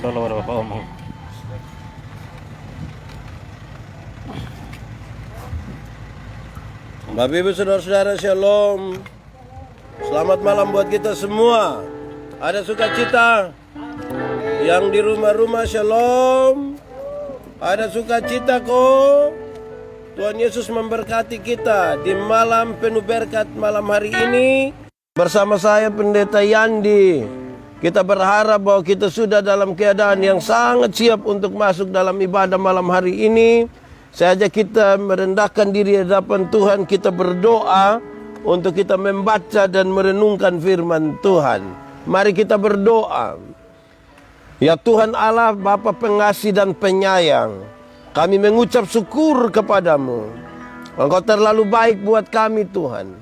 Solo berapa ngomong. Bapak Ibu Saudara-saudara, Shalom. Selamat malam buat kita semua. Ada sukacita yang di rumah-rumah, Shalom. Ada sukacita kok. Tuhan Yesus memberkati kita di malam penuh berkat malam hari ini. Bersama saya Pendeta Yandi, kita berharap bahwa kita sudah dalam keadaan yang sangat siap untuk masuk dalam ibadah malam hari ini. Saja kita merendahkan diri di hadapan Tuhan, kita berdoa untuk kita membaca dan merenungkan firman Tuhan. Mari kita berdoa. Ya Tuhan Allah, Bapa pengasih dan penyayang, kami mengucap syukur kepadamu. Engkau terlalu baik buat kami Tuhan.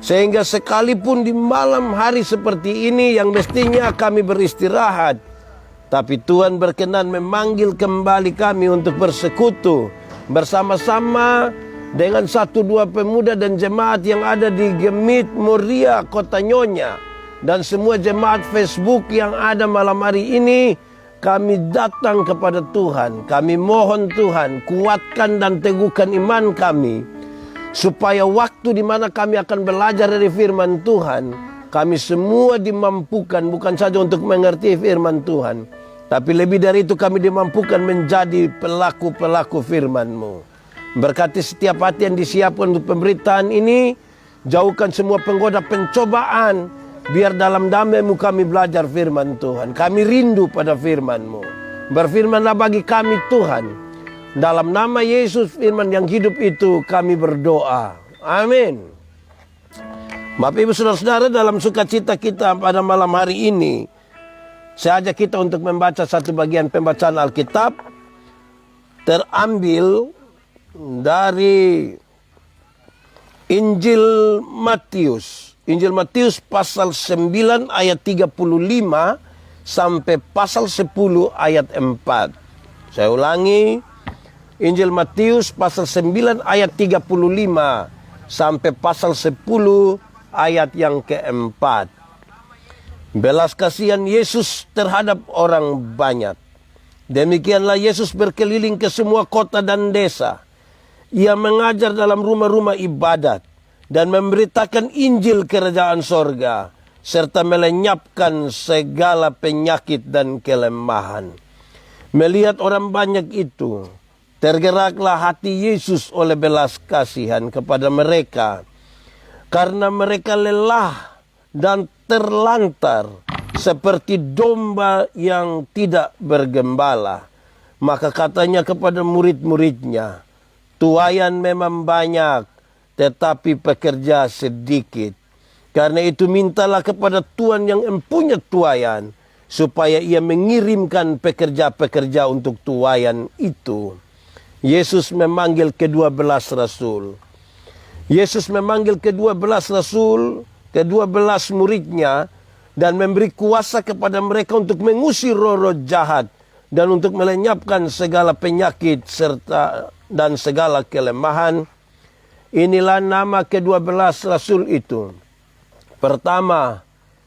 Sehingga sekalipun di malam hari seperti ini yang mestinya kami beristirahat, tapi Tuhan berkenan memanggil kembali kami untuk bersekutu bersama-sama dengan 1-2 pemuda dan jemaat yang ada di Gemit, Moria, Kota Nyonya, dan semua jemaat Facebook yang ada malam hari ini. Kami datang kepada Tuhan, kami mohon Tuhan kuatkan dan teguhkan iman kami, supaya waktu di mana kami akan belajar dari firman Tuhan, kami semua dimampukan bukan saja untuk mengerti firman Tuhan, tapi lebih dari itu kami dimampukan menjadi pelaku-pelaku firman-Mu. Berkati setiap hati yang disiapkan untuk pemberitaan ini. Jauhkan semua penggoda pencobaan. Biar dalam damai-Mu kami belajar firman Tuhan. Kami rindu pada firman-Mu. Berfirmanlah bagi kami Tuhan. Dalam nama Yesus firman yang hidup itu kami berdoa. Amin. Bapak Ibu Saudara-saudara, dalam sukacita kita pada malam hari ini, saya ajak kita untuk membaca satu bagian pembacaan Alkitab terambil dari Injil Matius. Injil Matius pasal 9 ayat 35 sampai pasal 10 ayat 4. Saya ulangi. Injil Matius pasal 9 ayat 35 sampai pasal 10 ayat yang keempat. Belas kasihan Yesus terhadap orang banyak. Demikianlah Yesus berkeliling ke semua kota dan desa. Ia mengajar dalam rumah-rumah ibadat dan memberitakan Injil kerajaan sorga, serta melenyapkan segala penyakit dan kelemahan. Melihat orang banyak itu, tergeraklah hati Yesus oleh belas kasihan kepada mereka, karena mereka lelah dan terlantar seperti domba yang tidak bergembala. Maka katanya kepada murid-muridnya, tuaian memang banyak, tetapi pekerja sedikit. Karena itu mintalah kepada Tuhan yang empunya tuaian, supaya ia mengirimkan pekerja-pekerja untuk tuaian itu. Yesus memanggil ke-12 rasul. Yesus memanggil ke-12 rasul, ke-12 muridnya, dan memberi kuasa kepada mereka untuk mengusir roh-roh jahat dan untuk melenyapkan segala penyakit serta dan segala kelemahan. Inilah nama ke-12 rasul itu. Pertama,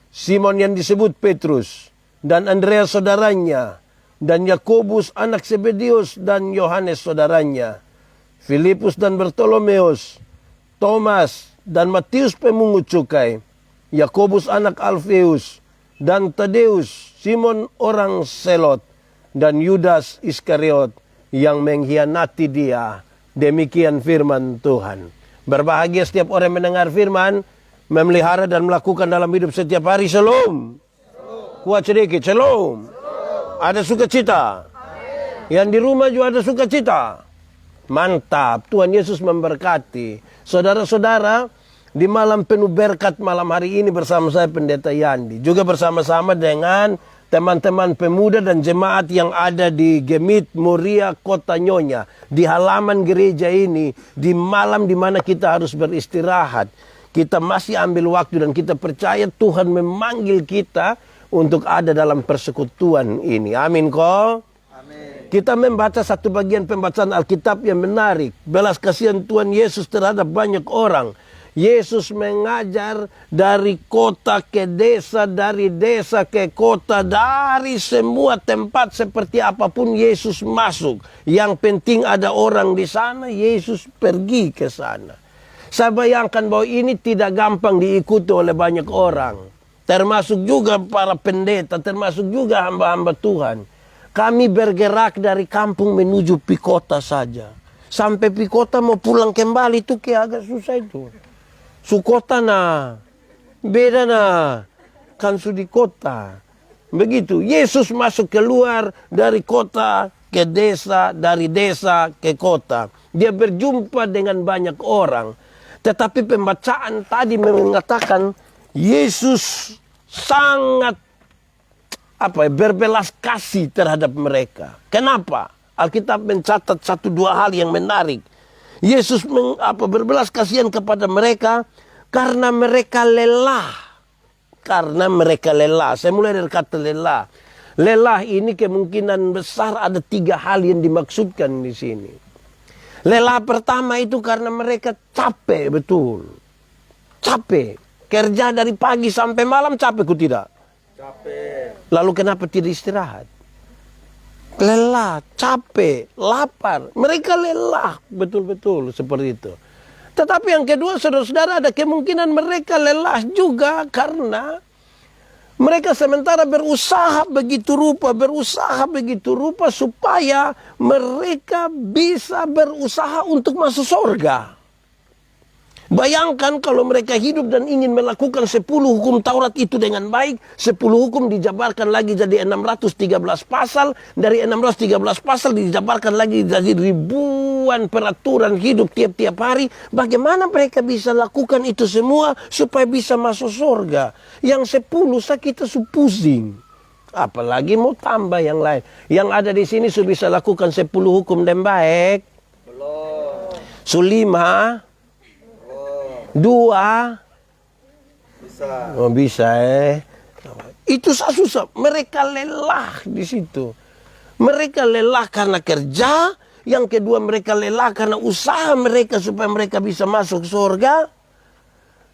Simon yang disebut Petrus, dan Andreas saudaranya, dan Yakobus anak Zebedeus dan Yohanes saudaranya, Filipus dan Bartolomeus, Thomas dan Matius pemungut cukai, Yakobus anak Alfeus dan Tadeus, Simon orang Selot, dan Yudas Iskariot yang mengkhianati dia. Demikian firman Tuhan. Berbahagia setiap orang mendengar firman, memelihara dan melakukan dalam hidup setiap hari. Shalom. Kuat sedikit. Shalom. Ada sukacita. Yang di rumah juga ada sukacita. Mantap. Tuhan Yesus memberkati. Saudara-saudara, di malam penuh berkat malam hari ini bersama saya Pendeta Yandi. Juga bersama-sama dengan teman-teman pemuda dan jemaat yang ada di Gemit, Moria, Kota Nyonya. Di halaman gereja ini, di malam di mana kita harus beristirahat. Kita masih ambil waktu dan kita percaya Tuhan memanggil kita untuk ada dalam persekutuan ini. Amin kok. Amin. Kita membaca satu bagian pembacaan Alkitab yang menarik. Belas kasihan Tuhan Yesus terhadap banyak orang Yesus mengajar dari kota ke desa, dari desa ke kota, dari semua tempat seperti apapun Yesus masuk. Yang penting ada orang di sana, Yesus pergi ke sana. Saya bayangkan bahwa ini tidak gampang diikuti oleh banyak orang. Termasuk juga para pendeta, termasuk juga hamba-hamba Tuhan. Kami bergerak dari kampung menuju Pikota saja. Sampai Pikota mau pulang kembali itu kayak agak susah itu. Sukota na, beda na, kan di kota. Begitu, Yesus masuk keluar dari kota ke desa, dari desa ke kota. Dia berjumpa dengan banyak orang. Tetapi pembacaan tadi mengatakan Yesus sangat berbelas kasih terhadap mereka. Kenapa? Alkitab mencatat 1-2 hal yang menarik. Yesus berbelas kasihan kepada mereka karena mereka lelah. Karena mereka lelah. Saya mulai dari kata lelah. Lelah ini kemungkinan besar ada 3 hal yang dimaksudkan di sini. Lelah pertama itu karena mereka capek betul. Capek. Kerja dari pagi sampai malam capek ku tidak? Capek. Lalu kenapa tidak istirahat? Lelah, capek, lapar. Mereka lelah, betul-betul seperti itu. Tetapi yang kedua, saudara-saudara, ada kemungkinan mereka lelah juga karena mereka sementara berusaha begitu rupa supaya mereka bisa berusaha untuk masuk surga. Bayangkan kalau mereka hidup dan ingin melakukan 10 hukum Taurat itu dengan baik. 10 hukum dijabarkan lagi jadi 613 pasal. Dari 613 pasal dijabarkan lagi jadi ribuan peraturan hidup tiap-tiap hari. Bagaimana mereka bisa lakukan itu semua supaya bisa masuk surga? Yang 10 kita pusing. Apalagi mau tambah yang lain. Yang ada di sini sudah bisa lakukan 10 hukum dan baik. Belum. 5. 2 bisa. Oh, bisa Itu susah. Mereka lelah di situ. Mereka lelah karena kerja. Yang kedua mereka lelah karena usaha mereka supaya mereka bisa masuk surga.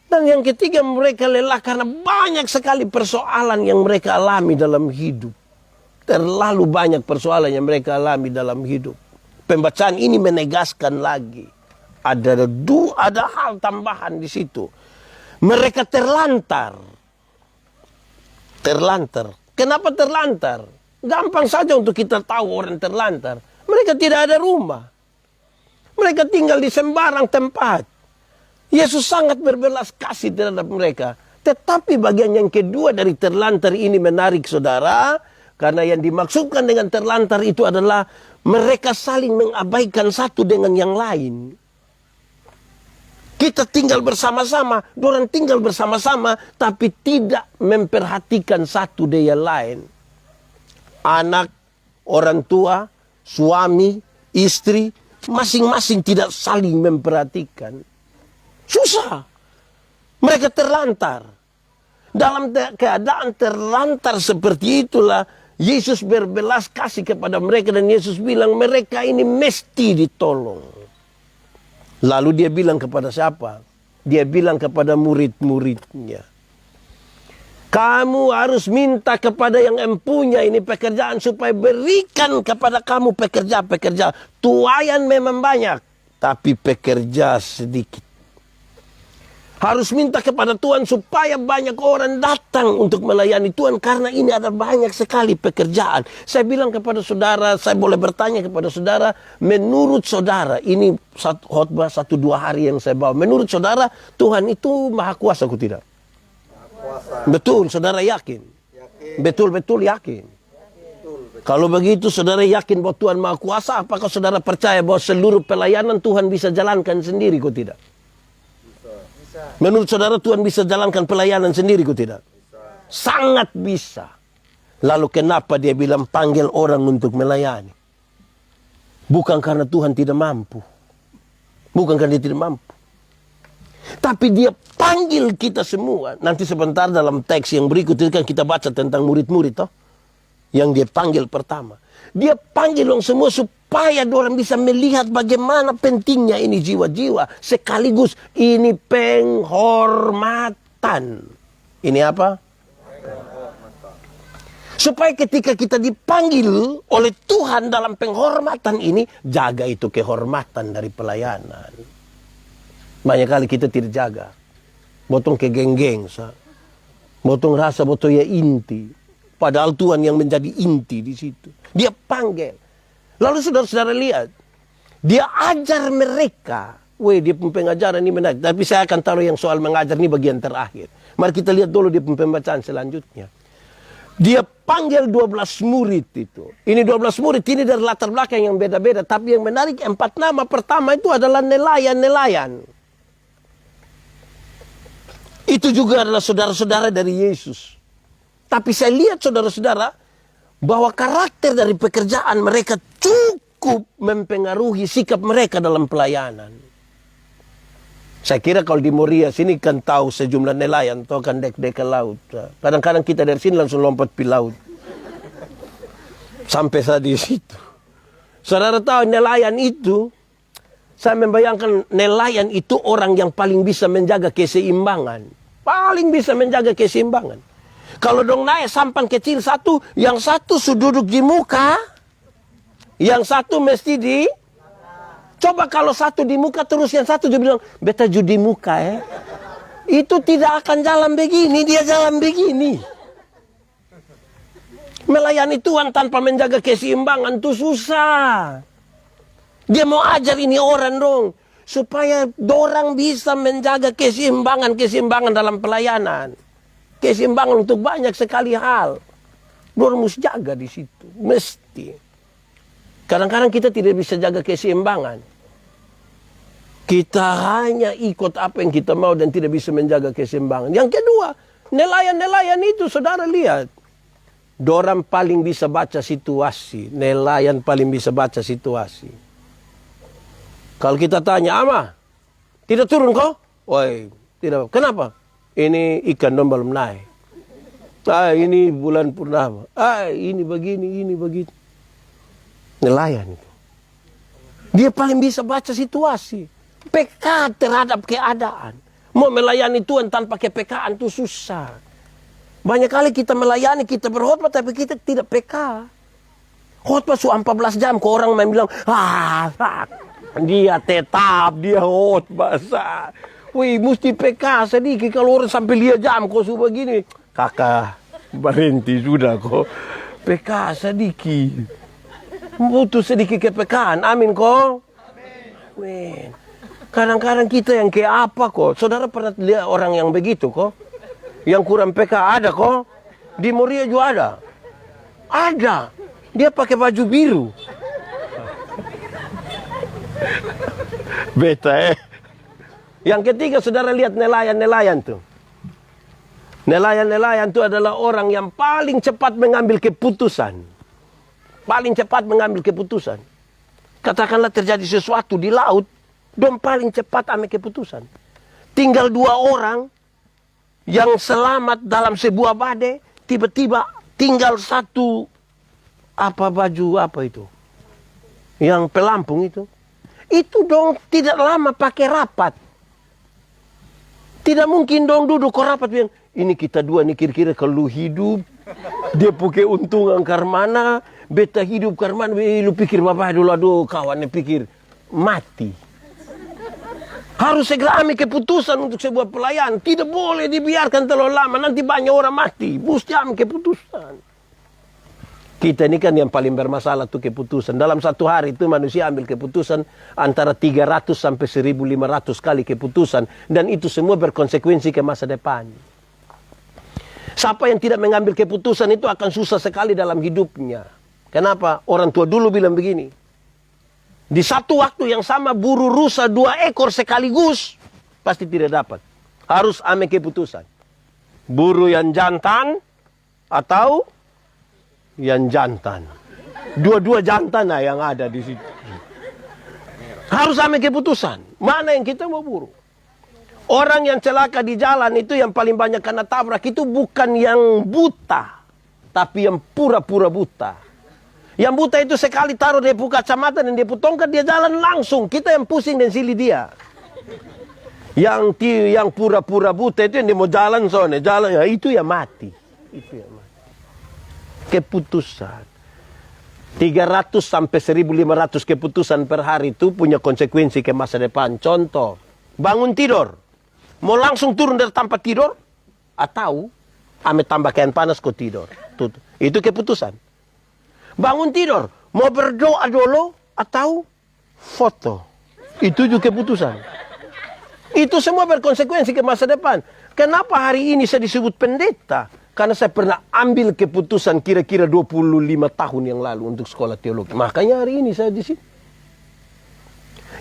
Dan yang ketiga mereka lelah karena banyak sekali persoalan yang mereka alami dalam hidup. Terlalu banyak persoalan yang mereka alami dalam hidup. Pembacaan ini menegaskan lagi. Ada hal tambahan di situ. Mereka terlantar. Terlantar. Kenapa terlantar? Gampang saja untuk kita tahu orang terlantar. Mereka tidak ada rumah. Mereka tinggal di sembarang tempat. Yesus sangat berbelas kasih terhadap mereka. Tetapi bagian yang kedua dari terlantar ini menarik, saudara. Karena yang dimaksudkan dengan terlantar itu adalah mereka saling mengabaikan satu dengan yang lain. Kita tinggal bersama-sama, dorang tinggal bersama-sama, tapi tidak memperhatikan satu dengan yang lain. Anak, orang tua, suami, istri, masing-masing tidak saling memperhatikan. Susah. Mereka terlantar. Dalam keadaan terlantar seperti itulah, Yesus berbelas kasih kepada mereka dan Yesus bilang mereka ini mesti ditolong. Lalu dia bilang kepada siapa? Dia bilang kepada murid-muridnya. Kamu harus minta kepada yang empunya ini pekerjaan supaya berikan kepada kamu pekerja-pekerja. Tuayan memang banyak, tapi pekerja sedikit. Harus minta kepada Tuhan supaya banyak orang datang untuk melayani Tuhan. Karena ini ada banyak sekali pekerjaan. Saya bilang kepada saudara, saya boleh bertanya kepada saudara. Menurut saudara, ini khotbah 1-2 hari yang saya bawa. Menurut saudara, Tuhan itu maha kuasa atau tidak? Maha kuasa. Betul, saudara yakin? Betul-betul yakin. Kalau begitu saudara yakin bahwa Tuhan maha kuasa, apakah saudara percaya bahwa seluruh pelayanan Tuhan bisa jalankan sendiri atau tidak? Menurut saudara Tuhan bisa jalankan pelayanan sendiri kok tidak? Bisa. Sangat bisa. Lalu kenapa dia bilang panggil orang untuk melayani? Bukan karena Tuhan tidak mampu. Bukan karena dia tidak mampu. Tapi dia panggil kita semua. Nanti sebentar dalam teks yang berikut itu kan kita baca tentang murid-murid toh. Yang dia panggil pertama. Dia panggil orang semua supaya supaya orang bisa melihat bagaimana pentingnya ini jiwa-jiwa. Sekaligus ini penghormatan. Ini apa? Supaya ketika kita dipanggil oleh Tuhan dalam penghormatan ini, jaga itu kehormatan dari pelayanan. Banyak kali kita tidak jaga. Botong ke geng-geng, botong rasa botong ya inti. Padahal Tuhan yang menjadi inti di situ. Dia panggil. Lalu saudara-saudara lihat, dia ajar mereka. Dia pun pengajaran ini menarik. Tapi saya akan taruh yang soal mengajar ini bagian terakhir. Mari kita lihat dulu dia pembacaan selanjutnya. Dia panggil 12 murid itu. Ini 12 murid ini dari latar belakang yang beda-beda. Tapi yang menarik 4 nama pertama itu adalah nelayan-nelayan. Itu juga adalah saudara-saudara dari Yesus. Tapi saya lihat saudara-saudara bahwa karakter dari pekerjaan mereka cukup mempengaruhi sikap mereka dalam pelayanan. Saya kira kalau di Moria sini kan tahu sejumlah nelayan, tahu kan dek-dek ke laut. Kadang-kadang kita dari sini langsung lompat di laut. Sampai saat di situ. Saudara tahu nelayan itu, saya membayangkan nelayan itu orang yang paling bisa menjaga keseimbangan. Paling bisa menjaga keseimbangan. Kalau dong naik sampan kecil satu, yang satu sudah duduk di muka, yang satu mesti di... Coba kalau satu di muka terus yang satu dia bilang, beta judi muka ya. Itu tidak akan jalan begini, dia jalan begini. Melayani Tuhan tanpa menjaga keseimbangan itu susah. Dia mau ajar ini orang dong. Supaya orang bisa menjaga keseimbangan dalam pelayanan. Keseimbangan untuk banyak sekali hal. Dorang mesti jaga di situ. Mesti. Kadang-kadang kita tidak bisa jaga keseimbangan. Kita hanya ikut apa yang kita mau dan tidak bisa menjaga keseimbangan. Yang kedua, nelayan-nelayan itu saudara lihat. Dorang paling bisa baca situasi. Nelayan paling bisa baca situasi. Kalau kita tanya, Ama, tidak turun kau? Woi, tidak. Kenapa? Ini ikan dong belum naik. Ini bulan purnama. Ini begini, ini begitu. Nelayan itu. Dia paling bisa baca situasi. Peka terhadap keadaan. Mau melayani Tuhan tanpa kepekaan itu susah. Banyak kali kita melayani, kita berkhotbah tapi kita tidak peka. Khotbah 14 jam, ke orang main bilang, dia tetap, dia khotbah. Wih, mesti peka sedikit kalau orang sampai lihat jam kok sudah begini. Kakak, berhenti sudah kok. Peka sedikit. Butuh sedikit kepekaan, amin kok. Amin. Kadang-kadang kita yang kayak apa kok. Saudara pernah lihat orang yang begitu kok? Yang kurang PK ada kok? Di Moria juga ada. Ada. Dia pakai baju biru. Beta Yang ketiga saudara lihat nelayan-nelayan tuh. Nelayan-nelayan itu adalah orang yang paling cepat mengambil keputusan. Paling cepat mengambil keputusan. Katakanlah terjadi sesuatu di laut. Dong paling cepat ambil keputusan. Tinggal 2 orang yang selamat dalam sebuah badai, tiba-tiba tinggal satu baju itu, yang pelampung itu dong tidak lama pakai rapat. Tidak mungkin dong duduk kok rapat bilang, ini kita 2 nih kira-kira kalau hidup dia pakai untung angkar mana, beta hidup karena lu pikir bapak dulu, aduh kawannya pikir mati. Harus segera ambil keputusan untuk sebuah pelayan. Tidak boleh dibiarkan terlalu lama. Nanti banyak orang mati. Mesti ambil keputusan. Kita ini kan yang paling bermasalah tuh keputusan. Dalam satu hari itu manusia ambil keputusan antara 300 sampai 1.500 kali keputusan. Dan itu semua berkonsekuensi ke masa depan. Siapa yang tidak mengambil keputusan itu akan susah sekali dalam hidupnya. Kenapa? Orang tua dulu bilang begini. Di satu waktu yang sama buru rusa 2 ekor sekaligus. Pasti tidak dapat. Harus ambil keputusan. Buru yang jantan atau yang jantan. Dua-dua jantan yang ada di situ. Harus ambil keputusan. Mana yang kita mau buru? Orang yang celaka di jalan itu yang paling banyak kena tabrak itu bukan yang buta. Tapi yang pura-pura buta. Yang buta itu sekali taruh dia buka kacamata dan dia putongkan, dia jalan langsung. Kita yang pusing dan silih dia. Yang pura-pura buta itu yang dia mau jalan soalnya. Jalan, ya, itu ya mati. Itu ya mati. Keputusan. 300 sampai 1.500 keputusan per hari itu punya konsekuensi ke masa depan. Contoh, bangun tidur. Mau langsung turun dari tempat tidur, atau ame tambah kain panas kau tidur. Itu keputusan. Bangun tidur, mau berdoa dulu atau foto. Itu juga keputusan. Itu semua berkonsekuensi ke masa depan. Kenapa hari ini saya disebut pendeta? Karena saya pernah ambil keputusan kira-kira 25 tahun yang lalu untuk sekolah teologi. Makanya hari ini saya di sini.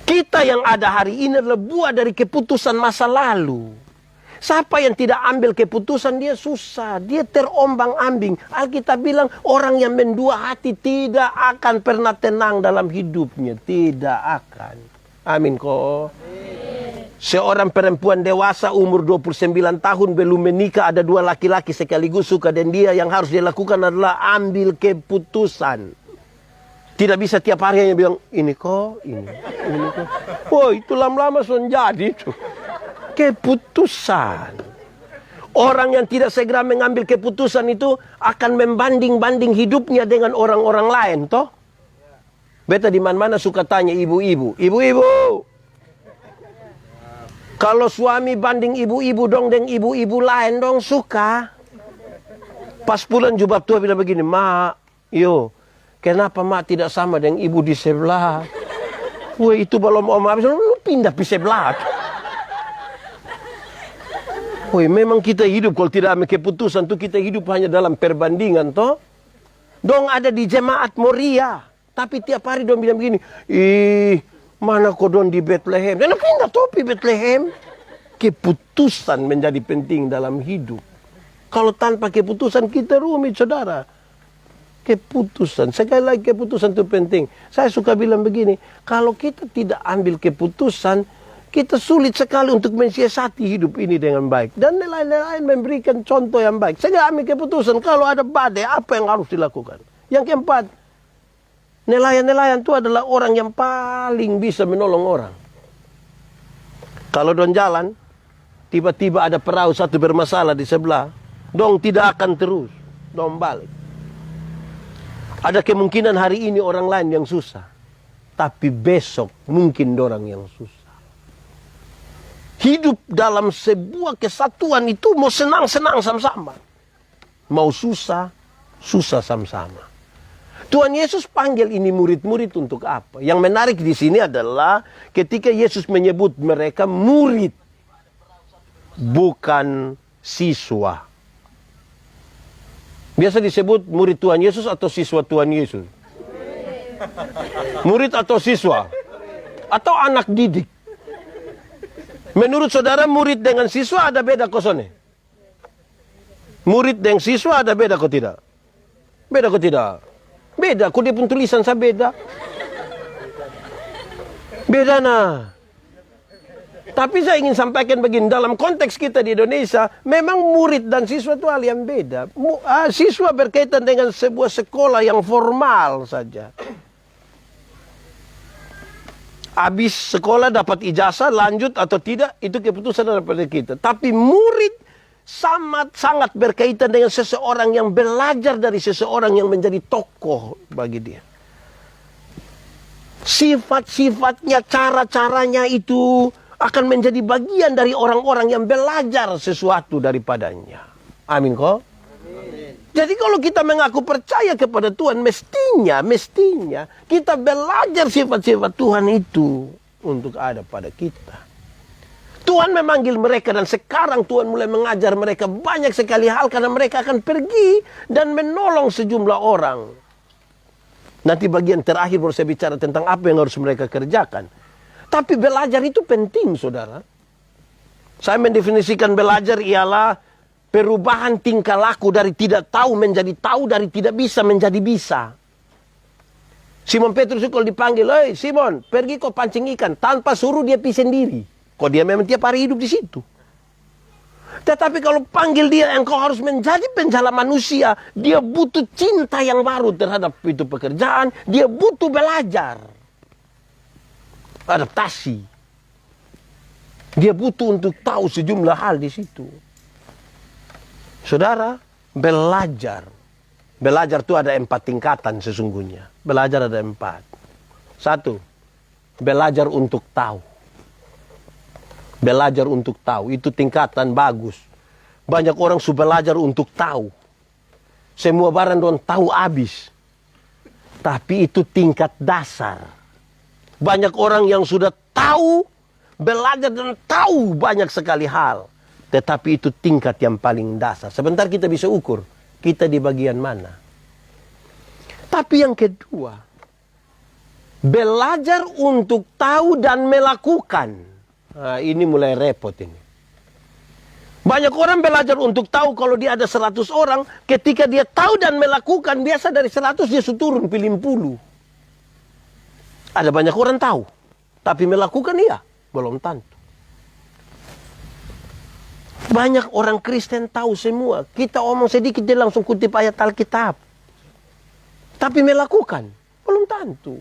Kita yang ada hari ini adalah buah dari keputusan masa lalu. Siapa yang tidak ambil keputusan, dia susah. Dia terombang-ambing. Alkitab bilang orang yang mendua hati tidak akan pernah tenang dalam hidupnya. Tidak akan. Amin kok. Seorang perempuan dewasa umur 29 tahun belum menikah, ada 2 laki-laki sekaligus suka, dan dia yang harus dia lakukan adalah ambil keputusan. Tidak bisa tiap hari hanya bilang ini kok, ini kok. Oh, itu lama-lama sudah jadi itu. Keputusan. Orang yang tidak segera mengambil keputusan itu akan membanding-banding hidupnya dengan orang-orang lain, toh? Beta di mana-mana suka tanya ibu-ibu, ibu-ibu. Kalau suami banding ibu-ibu dong dengan ibu-ibu lain dong, suka. Pas pulang jubab tua bilang begini, "Mak, yo, kenapa mak tidak sama dengan ibu di sebelah?" Woi, itu belum om habis, lu pindah di sebelah. Woi, memang kita hidup kalau tidak ambil keputusan tuh kita hidup hanya dalam perbandingan, toh. Dong ada di jemaat Moria, tapi tiap hari dong bilang begini, "Ih, mana kodon di Bethlehem?" Dan pindah topi Bethlehem. Keputusan menjadi penting dalam hidup. Kalau tanpa keputusan kita rumit, saudara. Keputusan, sekali lagi keputusan itu penting. Saya suka bilang begini, kalau kita tidak ambil keputusan, kita sulit sekali untuk mensiasati hidup ini dengan baik. Dan nelayan-nelayan memberikan contoh yang baik. Saya ambil keputusan, kalau ada badai, apa yang harus dilakukan? Yang keempat, nelayan-nelayan itu adalah orang yang paling bisa menolong orang. Kalau don jalan, tiba-tiba ada perahu satu bermasalah di sebelah, dong tidak akan terus, dong balik. Ada kemungkinan hari ini orang lain yang susah, tapi besok mungkin orang yang susah. Hidup dalam sebuah kesatuan itu mau senang-senang sama-sama, mau susah sama-sama. Tuhan Yesus panggil ini murid-murid untuk apa? Yang menarik di sini adalah ketika Yesus menyebut mereka murid, bukan siswa. Biasa disebut murid Tuhan Yesus atau siswa Tuhan Yesus? Murid atau siswa? Atau anak didik? Menurut saudara murid dengan siswa ada beda kosone? Murid dengan siswa ada beda kok tidak? Beda kok tidak? Beda, kok dia pun tulisan saya beda. Beda nah. Tapi saya ingin sampaikan begini, dalam konteks kita di Indonesia, memang murid dan siswa itu hal yang beda. Siswa berkaitan dengan sebuah sekolah yang formal saja. Habis sekolah dapat ijazah, lanjut atau tidak, itu keputusan daripada kita. Tapi murid sangat berkaitan dengan seseorang yang belajar dari seseorang yang menjadi tokoh bagi dia. Sifat-sifatnya, cara-caranya itu akan menjadi bagian dari orang-orang yang belajar sesuatu daripadanya. Amin kok? Jadi kalau kita mengaku percaya kepada Tuhan, mestinya kita belajar sifat-sifat Tuhan itu untuk ada pada kita. Tuhan memanggil mereka dan sekarang Tuhan mulai mengajar mereka banyak sekali hal karena mereka akan pergi dan menolong sejumlah orang. Nanti bagian terakhir baru saya bicara tentang apa yang harus mereka kerjakan. Tapi belajar itu penting, saudara. Saya mendefinisikan belajar ialah perubahan tingkah laku dari tidak tahu menjadi tahu, dari tidak bisa menjadi bisa. Simon Petrus kalau dipanggil, "Hei Simon, pergi kau pancing ikan." Tanpa suruh dia pergi sendiri. Kok dia memang tiap hari hidup di situ. Tetapi kalau panggil dia, engkau harus menjadi penjala manusia. Dia butuh cinta yang baru terhadap itu pekerjaan. Dia butuh belajar. Adaptasi. Dia butuh untuk tahu sejumlah hal di situ. Saudara, belajar. Belajar itu ada 4 tingkatan sesungguhnya. Belajar ada 4. 1. Belajar untuk tahu. Belajar untuk tahu. Itu tingkatan bagus. Banyak orang sudah belajar untuk tahu. Semua barang don tahu habis. Tapi itu tingkat dasar. Banyak orang yang sudah tahu, belajar dan tahu banyak sekali hal. Tetapi itu tingkat yang paling dasar. Sebentar kita bisa ukur. Kita di bagian mana. Tapi yang kedua, belajar untuk tahu dan melakukan. Nah, ini mulai repot ini. Banyak orang belajar untuk tahu kalau dia ada 100 orang. Ketika dia tahu dan melakukan, biasa dari 100 dia turun pilih 10. Ada banyak orang tahu. Tapi melakukan iya, belum tentu. Banyak orang Kristen tahu semua. Kita omong sedikit dia langsung kutip ayat Alkitab. Tapi melakukan, belum tentu.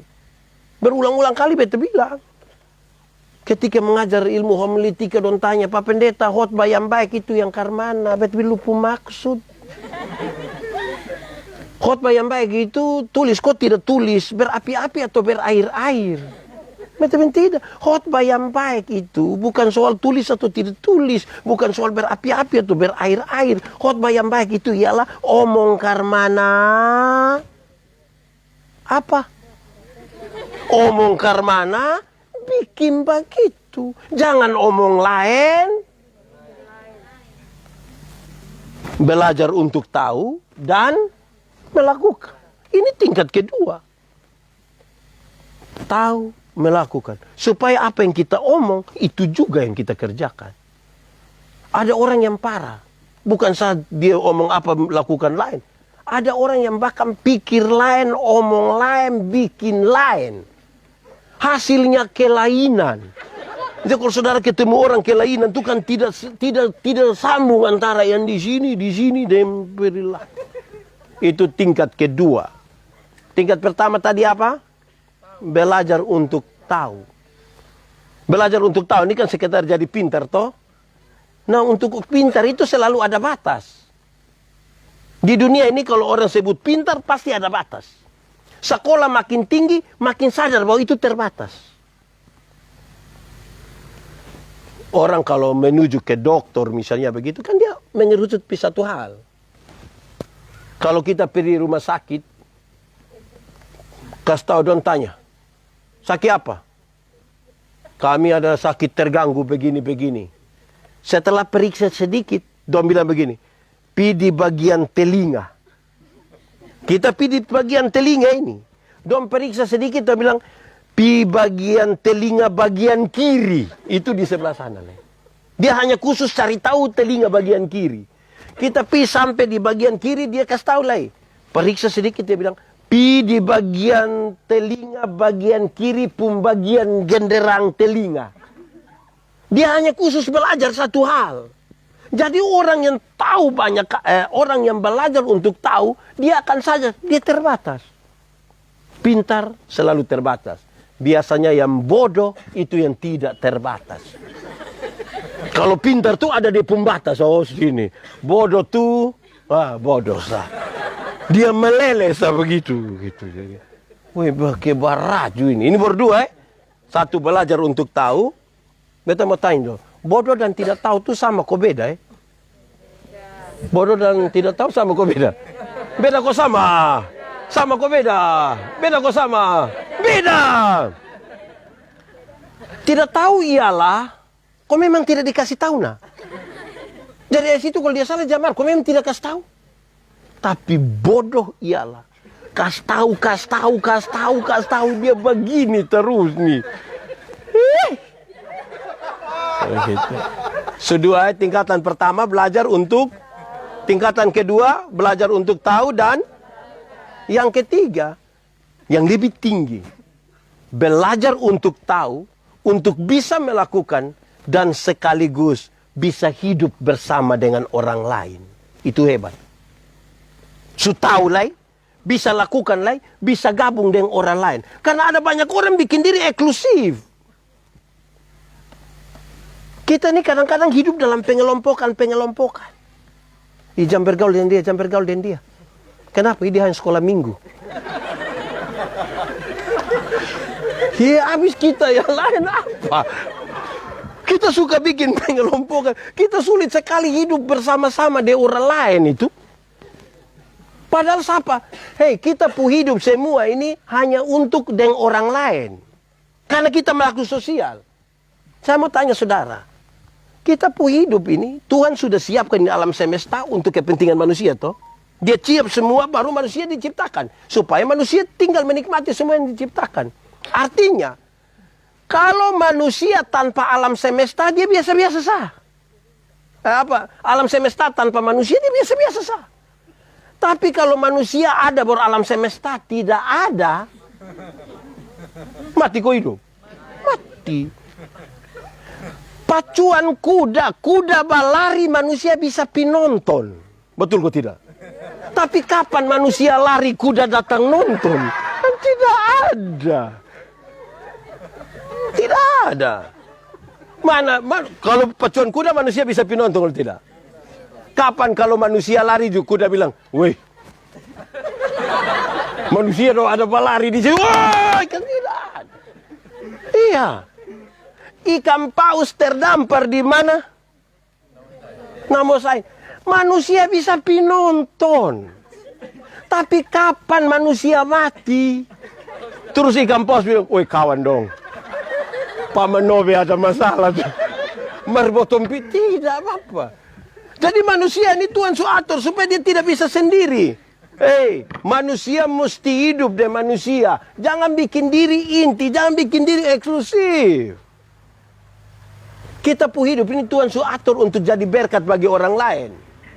Berulang-ulang kali beta bilang. Ketika mengajar ilmu homiletika don tanya, Pak Pendeta, khotbah yang baik itu yang karmana? Beta lupa maksud. Khotbah yang baik itu tulis, kok tidak tulis berapi-api atau berair-air? Beta tidak. Khotbah yang baik itu bukan soal tulis atau tidak tulis, bukan soal berapi-api atau berair-air. Khotbah yang baik itu ialah omong karmana. Apa? Omong karmana, bikin begitu. Jangan omong lain. Belajar untuk tahu dan melakukan. Ini tingkat kedua. Tahu, melakukan. Supaya apa yang kita omong, itu juga yang kita kerjakan. Ada orang yang parah. Bukan saat dia omong apa, lakukan lain. Ada orang yang bahkan pikir lain, omong lain, bikin lain. Hasilnya kelainan. Jadi kalau saudara ketemu orang kelainan itu kan tidak sambung antara yang di sini dan perilaku. Itu tingkat kedua. Tingkat pertama tadi apa? Belajar untuk tahu. Belajar untuk tahu ini kan sekedar jadi pintar toh. Nah, untuk pintar itu selalu ada batas. Di dunia ini kalau orang sebut pintar pasti ada batas. Sekolah makin tinggi, makin sadar bahwa itu terbatas. Orang kalau menuju ke dokter misalnya begitu, kan dia mengerucut satu hal. Kalau kita pergi rumah sakit, kasih tahu don tanya, sakit apa? Kami ada sakit terganggu begini-begini. Setelah periksa sedikit, don bilang begini, pi di bagian telinga. Kita pi di bagian telinga ini. Don periksa sedikit, don bilang, pi bagian telinga bagian kiri. Itu di sebelah sana. Dia hanya khusus cari tahu telinga bagian kiri. Kita pi sampai di bagian kiri, dia kasih tahu lagi. Periksa sedikit, dia bilang, pi di bagian telinga bagian kiri pun bagian genderang telinga. Dia hanya khusus belajar satu hal. Jadi orang yang tahu banyak, orang yang belajar untuk tahu, dia akan saja, dia terbatas. Pintar selalu terbatas. Biasanya yang bodoh itu yang tidak terbatas. Kalau pintar tuh ada di pembatas, oh sini. Bodoh tuh, bodoh sah. Dia meleleh sah begitu. Gitu. Wih, kebaraju ini. Ini berdua Satu belajar untuk tahu. Beta mau tanya dong. Bodoh dan tidak tahu itu sama kok beda Bodoh dan tidak tahu sama kok beda? Beda kok sama? Sama kok beda? Beda kok sama? Beda! Tidak tahu ialah kok memang tidak dikasih tahu nah. Jadi dari situ kalau dia salah jamar, kok memang tidak kasih tahu. Tapi bodoh ialah kasih tahu dia begini terus nih. Sedua tingkatan pertama belajar untuk, tingkatan kedua belajar untuk tahu, dan yang ketiga yang lebih tinggi belajar untuk tahu, untuk bisa melakukan dan sekaligus bisa hidup bersama dengan orang lain. Itu hebat. Su tahu lah, bisa lakukan lah, bisa gabung dengan orang lain. Karena ada banyak orang bikin diri eksklusif. Kita ini kadang-kadang hidup dalam pengelompokan. Jam bergaul dengan dia, jam bergaul dengan dia. Kenapa? Dia hanya sekolah minggu. Ya habis kita yang lain apa? Kita suka bikin pengelompokan. Kita sulit sekali hidup bersama-sama dengan orang lain itu. Padahal siapa? Hei, kita pu hidup semua ini hanya untuk dengan orang lain. Karena kita makhluk sosial. Saya mau tanya saudara. Kita pu hidup ini, Tuhan sudah siapkan di alam semesta untuk kepentingan manusia toh. Dia siap semua, baru manusia diciptakan. Supaya manusia tinggal menikmati semua yang diciptakan. Artinya, kalau manusia tanpa alam semesta, dia biasa-biasa sah. Alam semesta tanpa manusia, dia biasa-biasa sah. Tapi kalau manusia ada baru alam semesta tidak ada, mati kau hidup. Mati. Pacuan kuda berlari manusia bisa pinonton. Betul kok tidak? Tapi kapan manusia lari kuda datang nonton? Kan tidak ada. Tidak ada. Mana kalau pacuan kuda manusia bisa pinonton kalau tidak? Kapan kalau manusia lari juga kuda bilang, "Weh, manusia dong ada berlari di sini." Wah, kan tidak ada. Iya. Ikan paus terdampar di mana? Namo saya. Manusia bisa pinonton. Tapi kapan manusia mati? Terus ikan paus bilang, "Woi kawan dong. Paman Nobe ada masalah." Merbotompi tidak apa-apa. Jadi manusia ini Tuhan atur supaya dia tidak bisa sendiri. Hei, manusia mesti hidup dengan manusia. Jangan bikin diri inti, jangan bikin diri eksklusif. Kita pu hidup ini Tuhan atur untuk jadi berkat bagi orang lain.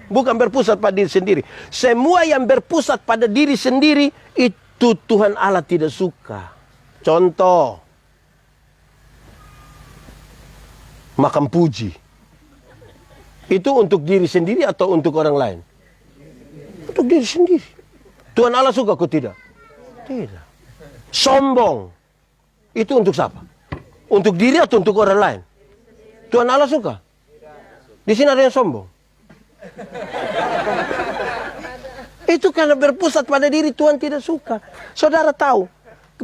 Bukan berpusat pada diri sendiri. Semua yang berpusat pada diri sendiri, itu Tuhan Allah tidak suka. Contoh, makan puji. Itu untuk diri sendiri atau untuk orang lain? Untuk diri sendiri. Tuhan Allah suka kok tidak? Tidak. Sombong. Itu untuk siapa? Untuk diri atau untuk orang lain? Tuhan Allah suka? Di sini ada yang sombong. Itu karena berpusat pada diri Tuhan tidak suka. Saudara tahu,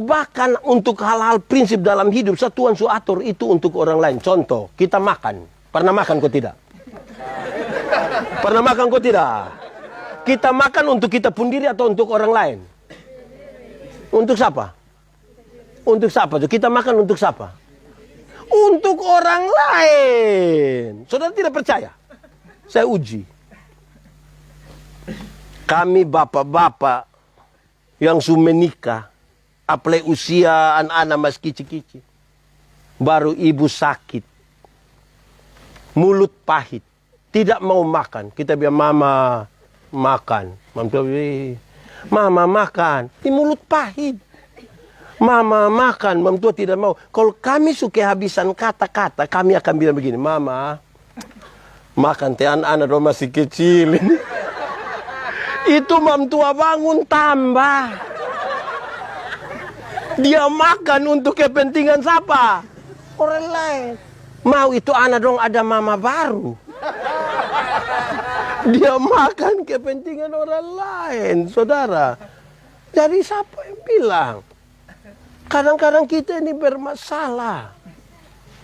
bahkan untuk hal-hal prinsip dalam hidup, Tuhan atur itu untuk orang lain. Contoh, kita makan. Pernah makan kok tidak? Pernah makan kok tidak? Kita makan untuk kita pun diri atau untuk orang lain? Untuk siapa? Untuk siapa? Kita makan untuk siapa? Untuk orang lain. Saudara tidak percaya? Saya uji. Kami bapak-bapak yang sudah menikah, apalagi usia anak-anak masih kicik-kicik. Baru ibu sakit. Mulut pahit. Tidak mau makan. Kita bilang, "Mama makan." Mama makan. Di mulut pahit. Mama makan. Mama tua tidak mau. Kalau kami suka habisan kata-kata, kami akan bilang begini, "Mama, makan teh anak-anak masih kecil." Itu mam tua bangun tambah. Dia makan untuk kepentingan siapa? Orang lain. Mau itu anak dong ada mama baru. Dia makan kepentingan orang lain, saudara. Jadi siapa yang bilang? Kadang-kadang kita ini bermasalah.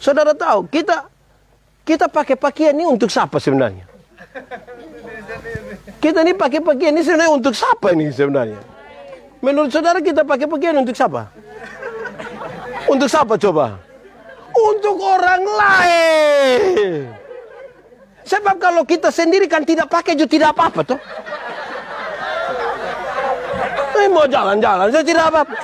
Saudara tahu, kita pakai pakaian ini untuk siapa sebenarnya? Kita ini pakai pakaian ini sebenarnya untuk siapa ini sebenarnya? Menurut saudara kita pakai pakaian untuk siapa? Untuk siapa coba? Untuk orang lain. Sebab kalau kita sendiri kan tidak pakai juga tidak apa-apa toh. Saya mau jalan-jalan, saya tidak apa-apa.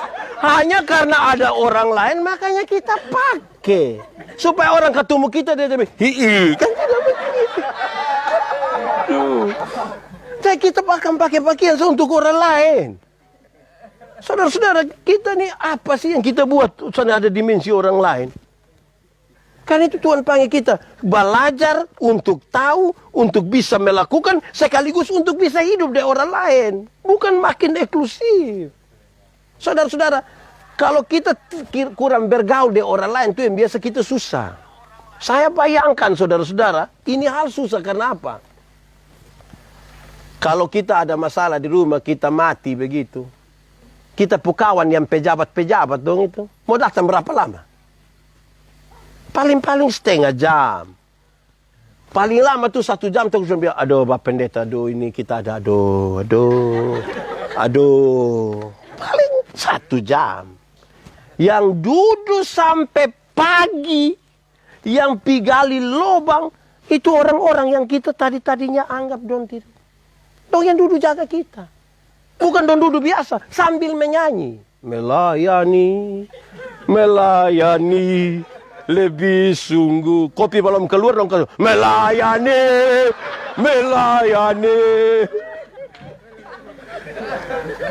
Hanya karena ada orang lain makanya kita pakai. Supaya orang ketemu kita dia bilang, "Hihi." Kan tidak begitu. Jadi kita akan pakai pakaian untuk orang lain. Saudara-saudara, kita nih apa sih yang kita buat? Soalnya ada dimensi orang lain. Karena itu Tuhan panggil kita belajar untuk tahu, untuk bisa melakukan, sekaligus untuk bisa hidup di orang lain. Bukan makin eksklusif. Saudara-saudara, kalau kita kurang bergaul di orang lain, itu yang biasa kita susah. Saya bayangkan saudara-saudara, ini hal susah karena apa? Kalau kita ada masalah di rumah, kita mati begitu. Kita pukawan yang pejabat-pejabat dong itu. Mau datang berapa lama? Paling-paling setengah jam. Paling lama tuh 1 jam tuh saya bilang, aduh Pak Pendeta, aduh ini kita ada, aduh. Paling 1 jam. Yang duduk sampai pagi, yang pigali lubang, itu orang-orang yang kita tadinya anggap dong tidak. Dong yang duduk jaga kita. Bukan dong duduk biasa, sambil menyanyi. Melayani, lebih sungguh. Kopi belum keluar dong. Melayani.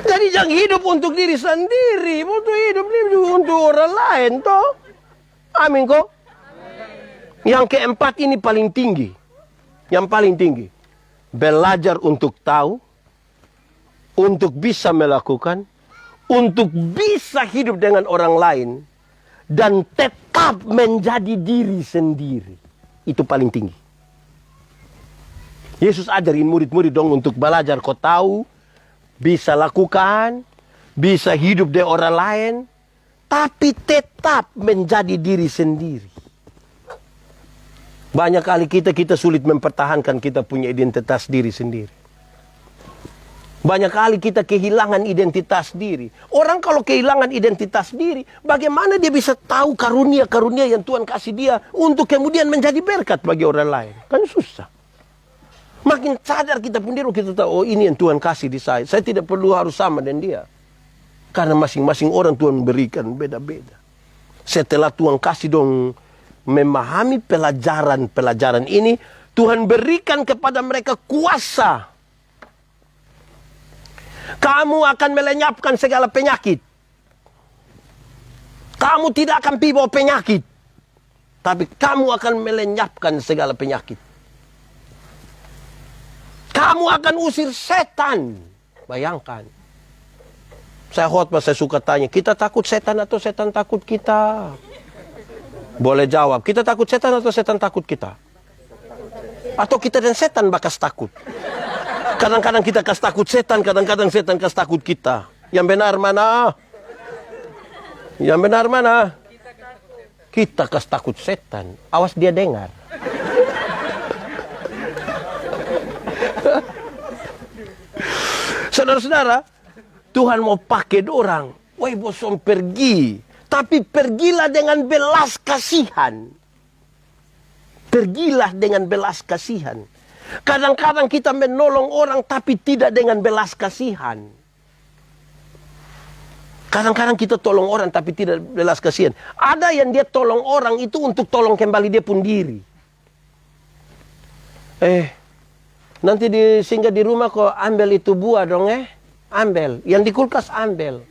Jadi jangan hidup untuk diri sendiri. Untuk hidup untuk orang lain toh. Amin kok. Yang keempat ini paling tinggi. Yang paling tinggi. Belajar untuk tahu. Untuk bisa melakukan. Untuk bisa hidup dengan orang lain. Dan tetap menjadi diri sendiri. Itu paling tinggi. Yesus ajarin murid-murid dong untuk belajar kau tahu. Bisa lakukan. Bisa hidup di orang lain. Tapi tetap menjadi diri sendiri. Banyak kali kita sulit mempertahankan kita punya identitas diri sendiri. Banyak kali kita kehilangan identitas diri. Orang kalau kehilangan identitas diri, bagaimana dia bisa tahu karunia-karunia yang Tuhan kasih dia untuk kemudian menjadi berkat bagi orang lain? Kan susah. Makin sadar kita pun diri, kita tahu, oh ini yang Tuhan kasih di saya. Saya tidak perlu harus sama dengan dia. Karena masing-masing orang Tuhan berikan beda-beda. Setelah Tuhan kasih dong memahami pelajaran-pelajaran ini, Tuhan berikan kepada mereka kuasa. Kamu akan melenyapkan segala penyakit. Kamu tidak akan bawa penyakit. Tapi kamu akan melenyapkan segala penyakit. Kamu akan usir setan. Bayangkan. Saya khotbah, saya suka tanya, kita takut setan atau setan takut kita? Boleh jawab, kita takut setan atau setan takut kita? Atau kita dan setan bakas takut? Kadang-kadang kita kas takut setan, kadang-kadang setan kas takut kita. Yang benar mana? Yang benar mana? Kita kas takut setan. Awas dia dengar. Saudara-saudara, Tuhan mau pakai orang. Woi bosom pergi. Tapi pergilah dengan belas kasihan. Pergilah dengan belas kasihan. Kadang-kadang kita menolong orang tapi tidak dengan belas kasihan. Kadang-kadang kita tolong orang tapi tidak belas kasihan. Ada yang dia tolong orang itu untuk tolong kembali dia pun diri. Nanti singgah di rumah kok ambil itu buah dong ambil. Yang di kulkas ambil.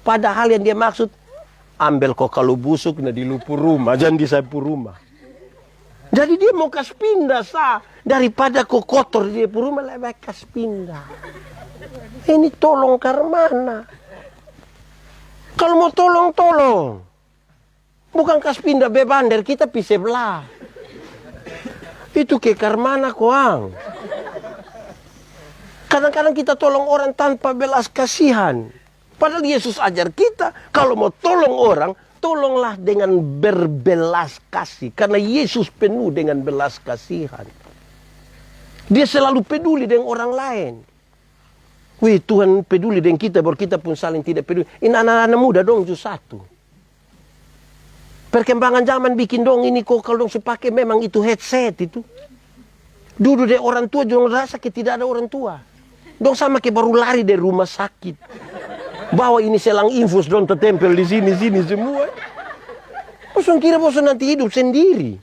Padahal yang dia maksud, ambil kok kalau busuk nah di lupu rumah, jangan di sapu rumah. Jadi dia mau kas pindah daripada kok kotor dia pun rumah lebih kas pindah. Ini tolong karmana. Kalau mau tolong. Bukan kas pindah bebander kita pi sebelah. Itu ke karmana koang. Kadang-kadang kita tolong orang tanpa belas kasihan. Padahal Yesus ajar kita kalau mau tolong orang, tolonglah dengan berbelas kasih. Karena Yesus penuh dengan belas kasihan. Dia selalu peduli dengan orang lain. Wih, Tuhan peduli dengan kita, baru kita pun saling tidak peduli. Ini anak-anak muda dong, justru satu. Perkembangan zaman bikin dong ini kok kalau dong sepakai memang itu headset itu. Dulu deh orang tua dong rasa tidak ada orang tua. Dong sama kayak baru lari dari rumah sakit. Bawa ini selang infus dong tertempel di sini semua. Bosan kira bosan nanti hidup sendiri.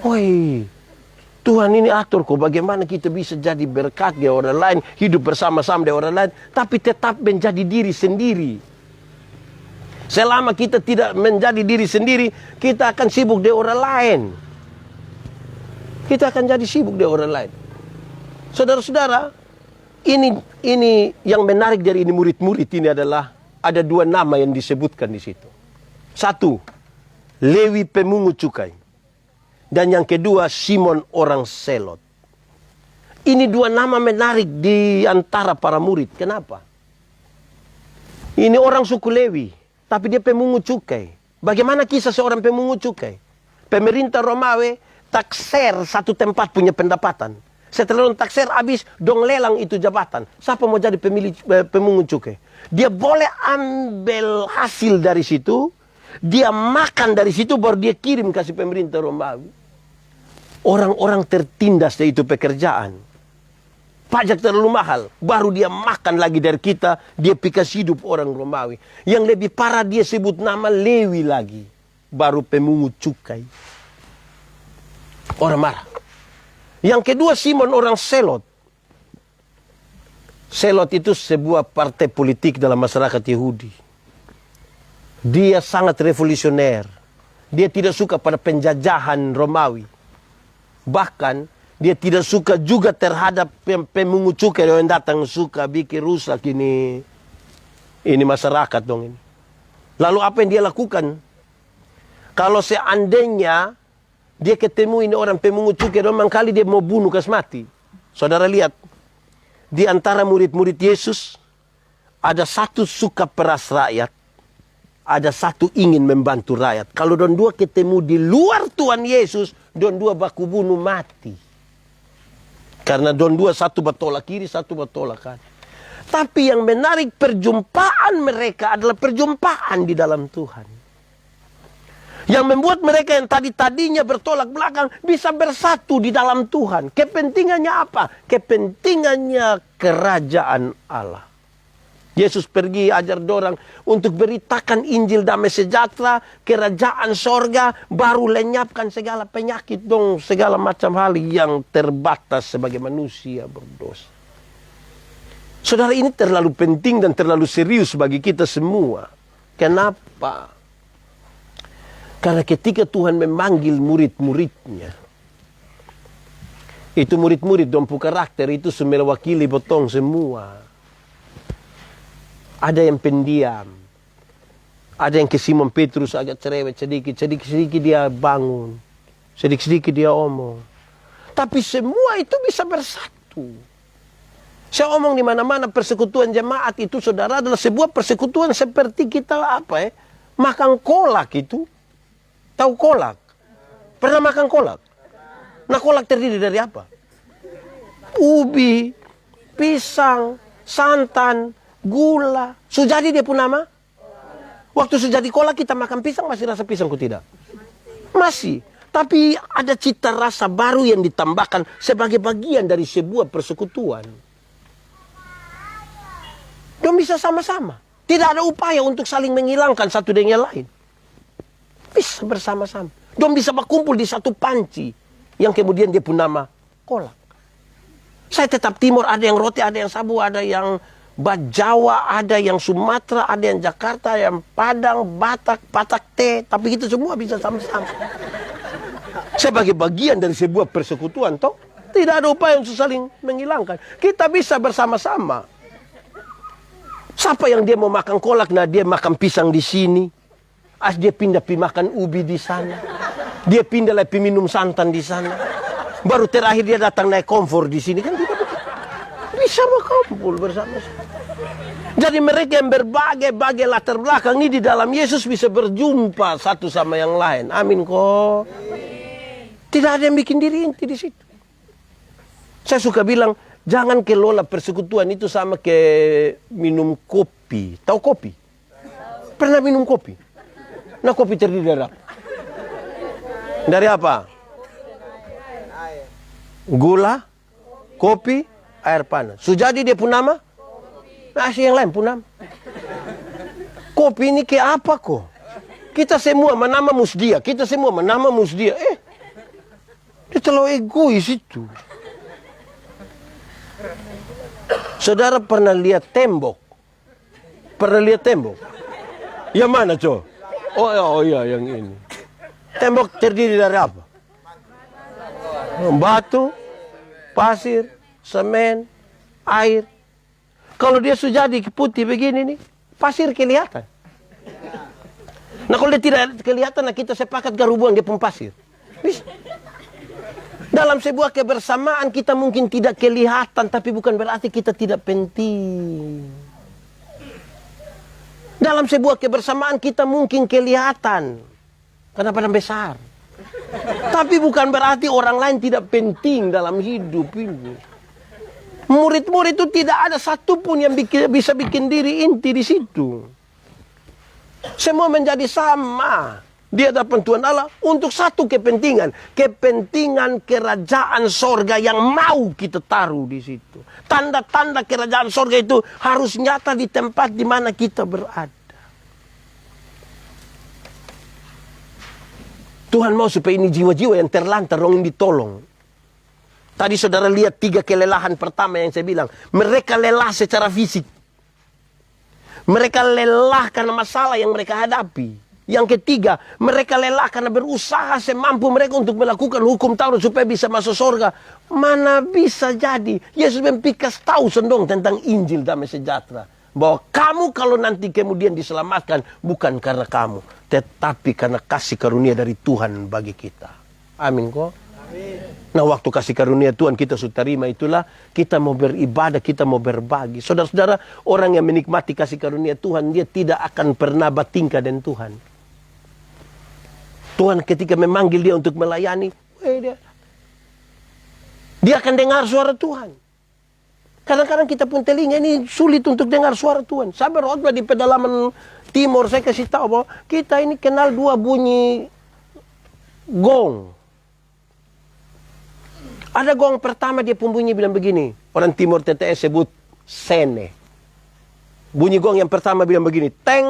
Woi, Tuhan ini atur kok bagaimana kita bisa jadi berkat di orang lain, hidup bersama-sama dengan orang lain, tapi tetap menjadi diri sendiri. Selama kita tidak menjadi diri sendiri, kita akan sibuk dengan orang lain. Kita akan jadi sibuk dengan orang lain. Saudara-saudara, ini yang menarik dari ini murid-murid ini adalah ada dua nama yang disebutkan di situ. Satu, Lewi pemungut cukai. Dan yang kedua, Simon orang Selot. Ini dua nama menarik di antara para murid. Kenapa? Ini orang suku Lewi, tapi dia pemungut cukai. Bagaimana kisah seorang pemungut cukai? Pemerintah Romawi takser satu tempat punya pendapatan. Setelah takser habis, dong lelang itu jabatan. Siapa mau jadi pemungut cukai? Dia boleh ambil hasil dari situ, dia makan dari situ, baru dia kirim kasih pemerintah Romawi. Orang-orang tertindas dari itu pekerjaan. Pajak terlalu mahal, baru dia makan lagi dari kita, dia pikas hidup orang Romawi. Yang lebih parah dia sebut nama Lewi lagi, baru pemungut cukai. Orang marah. Yang kedua, Simon orang Selot. Selot itu sebuah partai politik dalam masyarakat Yahudi. Dia sangat revolusioner. Dia tidak suka pada penjajahan Romawi. Bahkan dia tidak suka juga terhadap pemungut cukai yang datang suka bikin rusak ini masyarakat dong ini. Lalu apa yang dia lakukan? Kalau seandainya dia ketemu ini orang pemungut cukai, memang kali dia mau bunuh kas mati. Saudara lihat, di antara murid-murid Yesus ada satu suka peras rakyat, ada satu ingin membantu rakyat. Kalau don dua ketemu di luar Tuhan Yesus, don dua baku bunuh mati. Karena don dua, satu bertolak kiri, satu bertolak kanan. Tapi yang menarik perjumpaan mereka adalah perjumpaan di dalam Tuhan. Yang membuat mereka yang tadinya bertolak belakang bisa bersatu di dalam Tuhan. Kepentingannya apa? Kepentingannya kerajaan Allah. Yesus pergi ajar dorang untuk beritakan Injil damai sejahtera, kerajaan sorga, baru lenyapkan segala penyakit dong, segala macam hal yang terbatas sebagai manusia berdosa. Saudara, ini terlalu penting dan terlalu serius bagi kita semua. Kenapa? Karena ketika Tuhan memanggil murid-muridnya, itu murid-murid dong karakter itu mewakili botong semua. Ada yang pendiam. Ada yang ke Simon Petrus agak cerewet sedikit dia bangun. Sedikit dia omong. Tapi semua itu bisa bersatu. Saya omong di mana-mana persekutuan jemaat itu, saudara, adalah sebuah persekutuan seperti kita makan kolak itu. Tahu kolak? Pernah makan kolak? Nah, kolak terdiri dari apa? Ubi, pisang, santan, gula. Sujadi dia pun nama? Waktu sujadi kolak kita makan pisang, masih rasa pisang kok tidak? Masih. Tapi ada cita rasa baru yang ditambahkan sebagai bagian dari sebuah persekutuan. Dong bisa sama-sama. Tidak ada upaya untuk saling menghilangkan satu dengan yang lain. Bisa bersama-sama. Dong bisa berkumpul di satu panci yang kemudian dia pun nama kolak. Saya tetap timur, ada yang roti, ada yang sabu, ada yang Jawa, ada yang Sumatera, ada yang Jakarta, ada yang Padang, Batak, Patak T. Tapi kita semua bisa sama-sama. Sebagai bagian dari sebuah persekutuan, toh tidak ada upaya untuk saling menghilangkan. Kita bisa bersama-sama. Siapa yang dia mau makan kolak, nah dia makan pisang di sini. Dia pindah makan ubi di sana. Dia pindah lagi minum santan di sana. Baru terakhir dia datang naik komfor di sini, kan tidak bisa berkumpul bersama-sama. Jadi mereka yang berbagai latar belakang ini di dalam Yesus bisa berjumpa satu sama yang lain. Amin kok. Tidak ada yang bikin diri inti di situ. Saya suka bilang, jangan kelola persekutuan itu sama ke minum kopi. Tahu kopi? Pernah minum kopi? Nah, kopi terdiri dari apa? Dari apa? Gula, kopi, air panas. Sujadi dia pun nama? Nasi yang lain pun nama. Kopi ini ke apa kok? Kita semua menama musdia. Kita semua menama musdia. Dia terlalu egois itu. Saudara pernah lihat tembok? Pernah lihat tembok? Yang mana, Co? Oh iya, yang ini. Tembok terdiri dari apa? Batu, pasir, semen, air. Kalau dia sudah jadi putih begini nih, pasir kelihatan. Nah kalau dia tidak kelihatan, nah kita sepakat garubuan dia pun pasir. Bisa. Dalam sebuah kebersamaan kita mungkin tidak kelihatan, tapi bukan berarti kita tidak penting. Dalam sebuah kebersamaan kita mungkin kelihatan, karena badan besar. Tapi bukan berarti orang lain tidak penting dalam hidup ini. Murid-murid itu tidak ada satupun yang bisa bikin diri inti di situ. Semua menjadi sama di hadapan Tuhan Allah untuk satu kepentingan. Kepentingan kerajaan sorga yang mau kita taruh di situ. Tanda-tanda kerajaan sorga itu harus nyata di tempat di mana kita berada. Tuhan mau supaya ini jiwa-jiwa yang terlantar dong ditolong. Tadi saudara lihat 3 kelelahan pertama yang saya bilang. Mereka lelah secara fisik. Mereka lelah karena masalah yang mereka hadapi. Yang ketiga, mereka lelah karena berusaha semampu mereka untuk melakukan hukum Taurat supaya bisa masuk surga. Mana bisa jadi? Yesus mempikas tahu sendong tentang Injil damai sejahtera. Bahwa kamu kalau nanti kemudian diselamatkan bukan karena kamu, tetapi karena kasih karunia dari Tuhan bagi kita. Amin kok. Nah waktu kasih karunia Tuhan kita sudah terima itulah kita mau beribadah, kita mau berbagi. Saudara-saudara, orang yang menikmati kasih karunia Tuhan, dia tidak akan pernah bertingkah dengan Tuhan. Tuhan ketika memanggil dia untuk melayani, dia akan dengar suara Tuhan. Kadang-kadang kita pun telinga ini sulit untuk dengar suara Tuhan. Saya berkhotbah di pedalaman timur, saya kasih tahu bahwa kita ini kenal 2 bunyi gong. Ada gong pertama dia pembunyi bilang begini. Orang timur TTS sebut sene. Bunyi gong yang pertama bilang begini. Teng,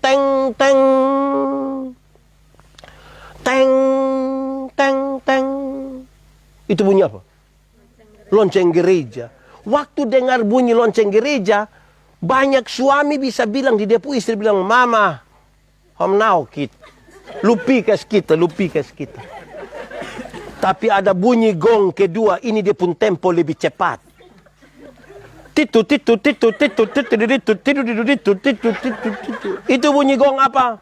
teng, teng. Teng, teng, teng. Itu bunyi apa? Lonceng gereja. Waktu dengar bunyi lonceng gereja, banyak suami bisa bilang di depan istri bilang, Mama, hom now kit. Lupikas kita. Tapi ada bunyi gong kedua, ini dia pun tempo lebih cepat. Itu bunyi gong apa?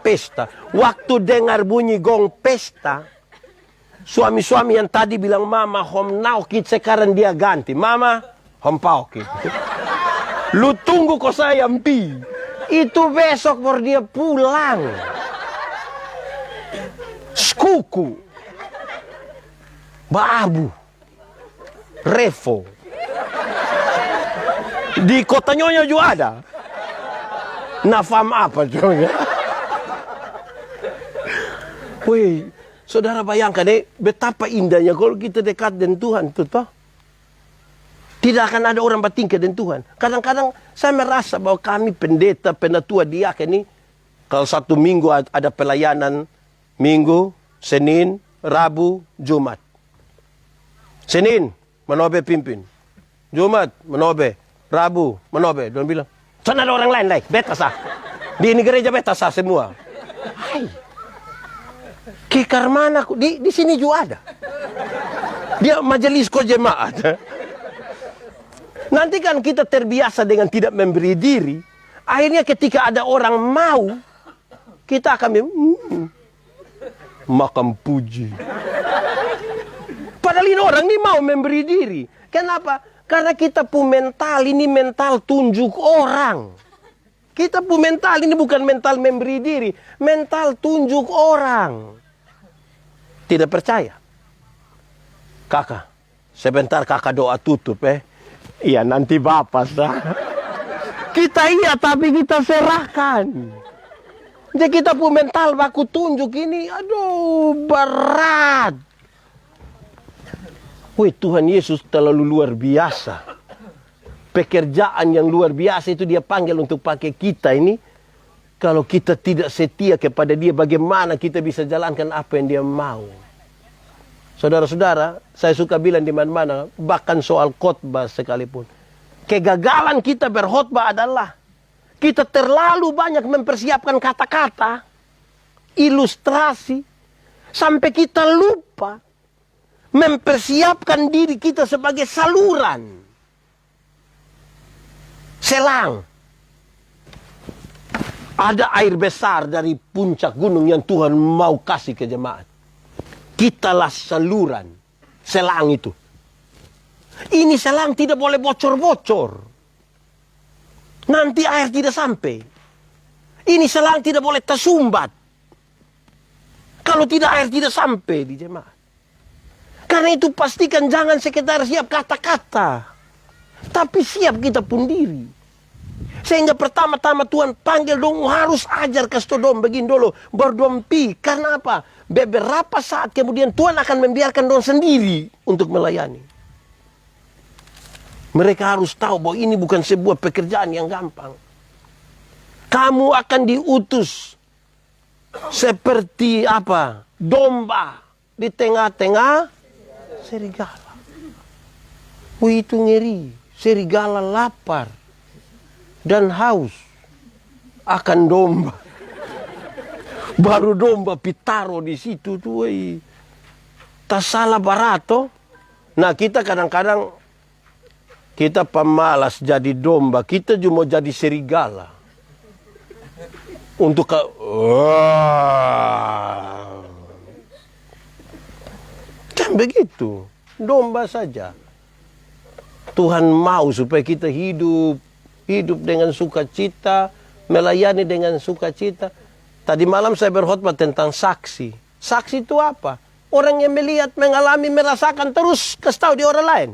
Pesta. Waktu dengar bunyi gong pesta, suami-suami yang tadi bilang Mama hom now kit, sekarang dia ganti. Mama hom pau kit. Lu tunggu kok saya pi. Itu besok baru dia pulang. Skuku. Baabu, Revo, di kota Nyonya juga ada. Nafam apa coba? Wih, saudara bayangkan deh betapa indahnya kalau kita dekat dengan Tuhan tuh toh. Tidak akan ada orang bertingkah dengan Tuhan. Kadang-kadang saya merasa bahwa kami pendeta, penatua diaken ini, kalau 1 minggu ada pelayanan, Minggu, Senin, Rabu, Jumat. Senin, menobe pimpin. Jumat, menobe. Rabu, menobe. Dia bilang, sana ada orang lain lagi. Beta sah. Di ini gereja beta sah semua. Hai. Kekar mana? Di sini juga ada. Dia majelis ko jemaat. Nanti kan kita terbiasa dengan tidak memberi diri. Akhirnya ketika ada orang mau, kita akan makan puji. Padahal ini orang ini mau memberi diri. Kenapa? Karena kita pun mental, ini mental tunjuk orang. Kita pun mental, ini bukan mental memberi diri. Mental tunjuk orang. Tidak percaya? Kakak, sebentar kakak doa tutup Iya nanti Bapak sah. Kita iya tapi kita serahkan. Jadi kita pun mental baku tunjuk ini, aduh berat. Wih, Tuhan Yesus terlalu luar biasa. Pekerjaan yang luar biasa itu dia panggil untuk pakai kita ini. Kalau kita tidak setia kepada dia, bagaimana kita bisa jalankan apa yang dia mau? Saudara-saudara, saya suka bilang di mana-mana, bahkan soal khotbah sekalipun. Kegagalan kita berkhotbah adalah Kita terlalu banyak mempersiapkan kata-kata, ilustrasi, sampai kita lupa mempersiapkan diri kita sebagai saluran. Selang. Ada air besar dari puncak gunung yang Tuhan mau kasih ke jemaat. Kitalah saluran. Selang itu. Ini selang tidak boleh bocor-bocor. Nanti air tidak sampai. Ini selang tidak boleh tersumbat. Kalau tidak, air tidak sampai di jemaat. Karena itu pastikan jangan sekedar siap kata-kata. Tapi siap kita pun diri. Sehingga pertama-tama Tuhan panggil dong, harus ajar kasih dong begini dulu, baru dong pi. Karena apa? Beberapa saat kemudian Tuhan akan membiarkan dong sendiri untuk melayani. Mereka harus tahu bahwa ini bukan sebuah pekerjaan yang gampang. Kamu akan diutus seperti apa? Domba di tengah-tengah serigala. Wih, itu ngeri. Serigala lapar dan haus akan domba. Baru domba pitaro di situ tuh. Tak salah barato. Nah, kita kadang-kadang kita pemalas jadi domba, kita cuma jadi serigala. Untuk kan begitu, domba saja. Tuhan mau supaya kita hidup dengan sukacita, melayani dengan sukacita. Tadi malam saya berkhotbah tentang saksi. Saksi itu apa? Orang yang melihat, mengalami, merasakan, terus kasih tahu di orang lain.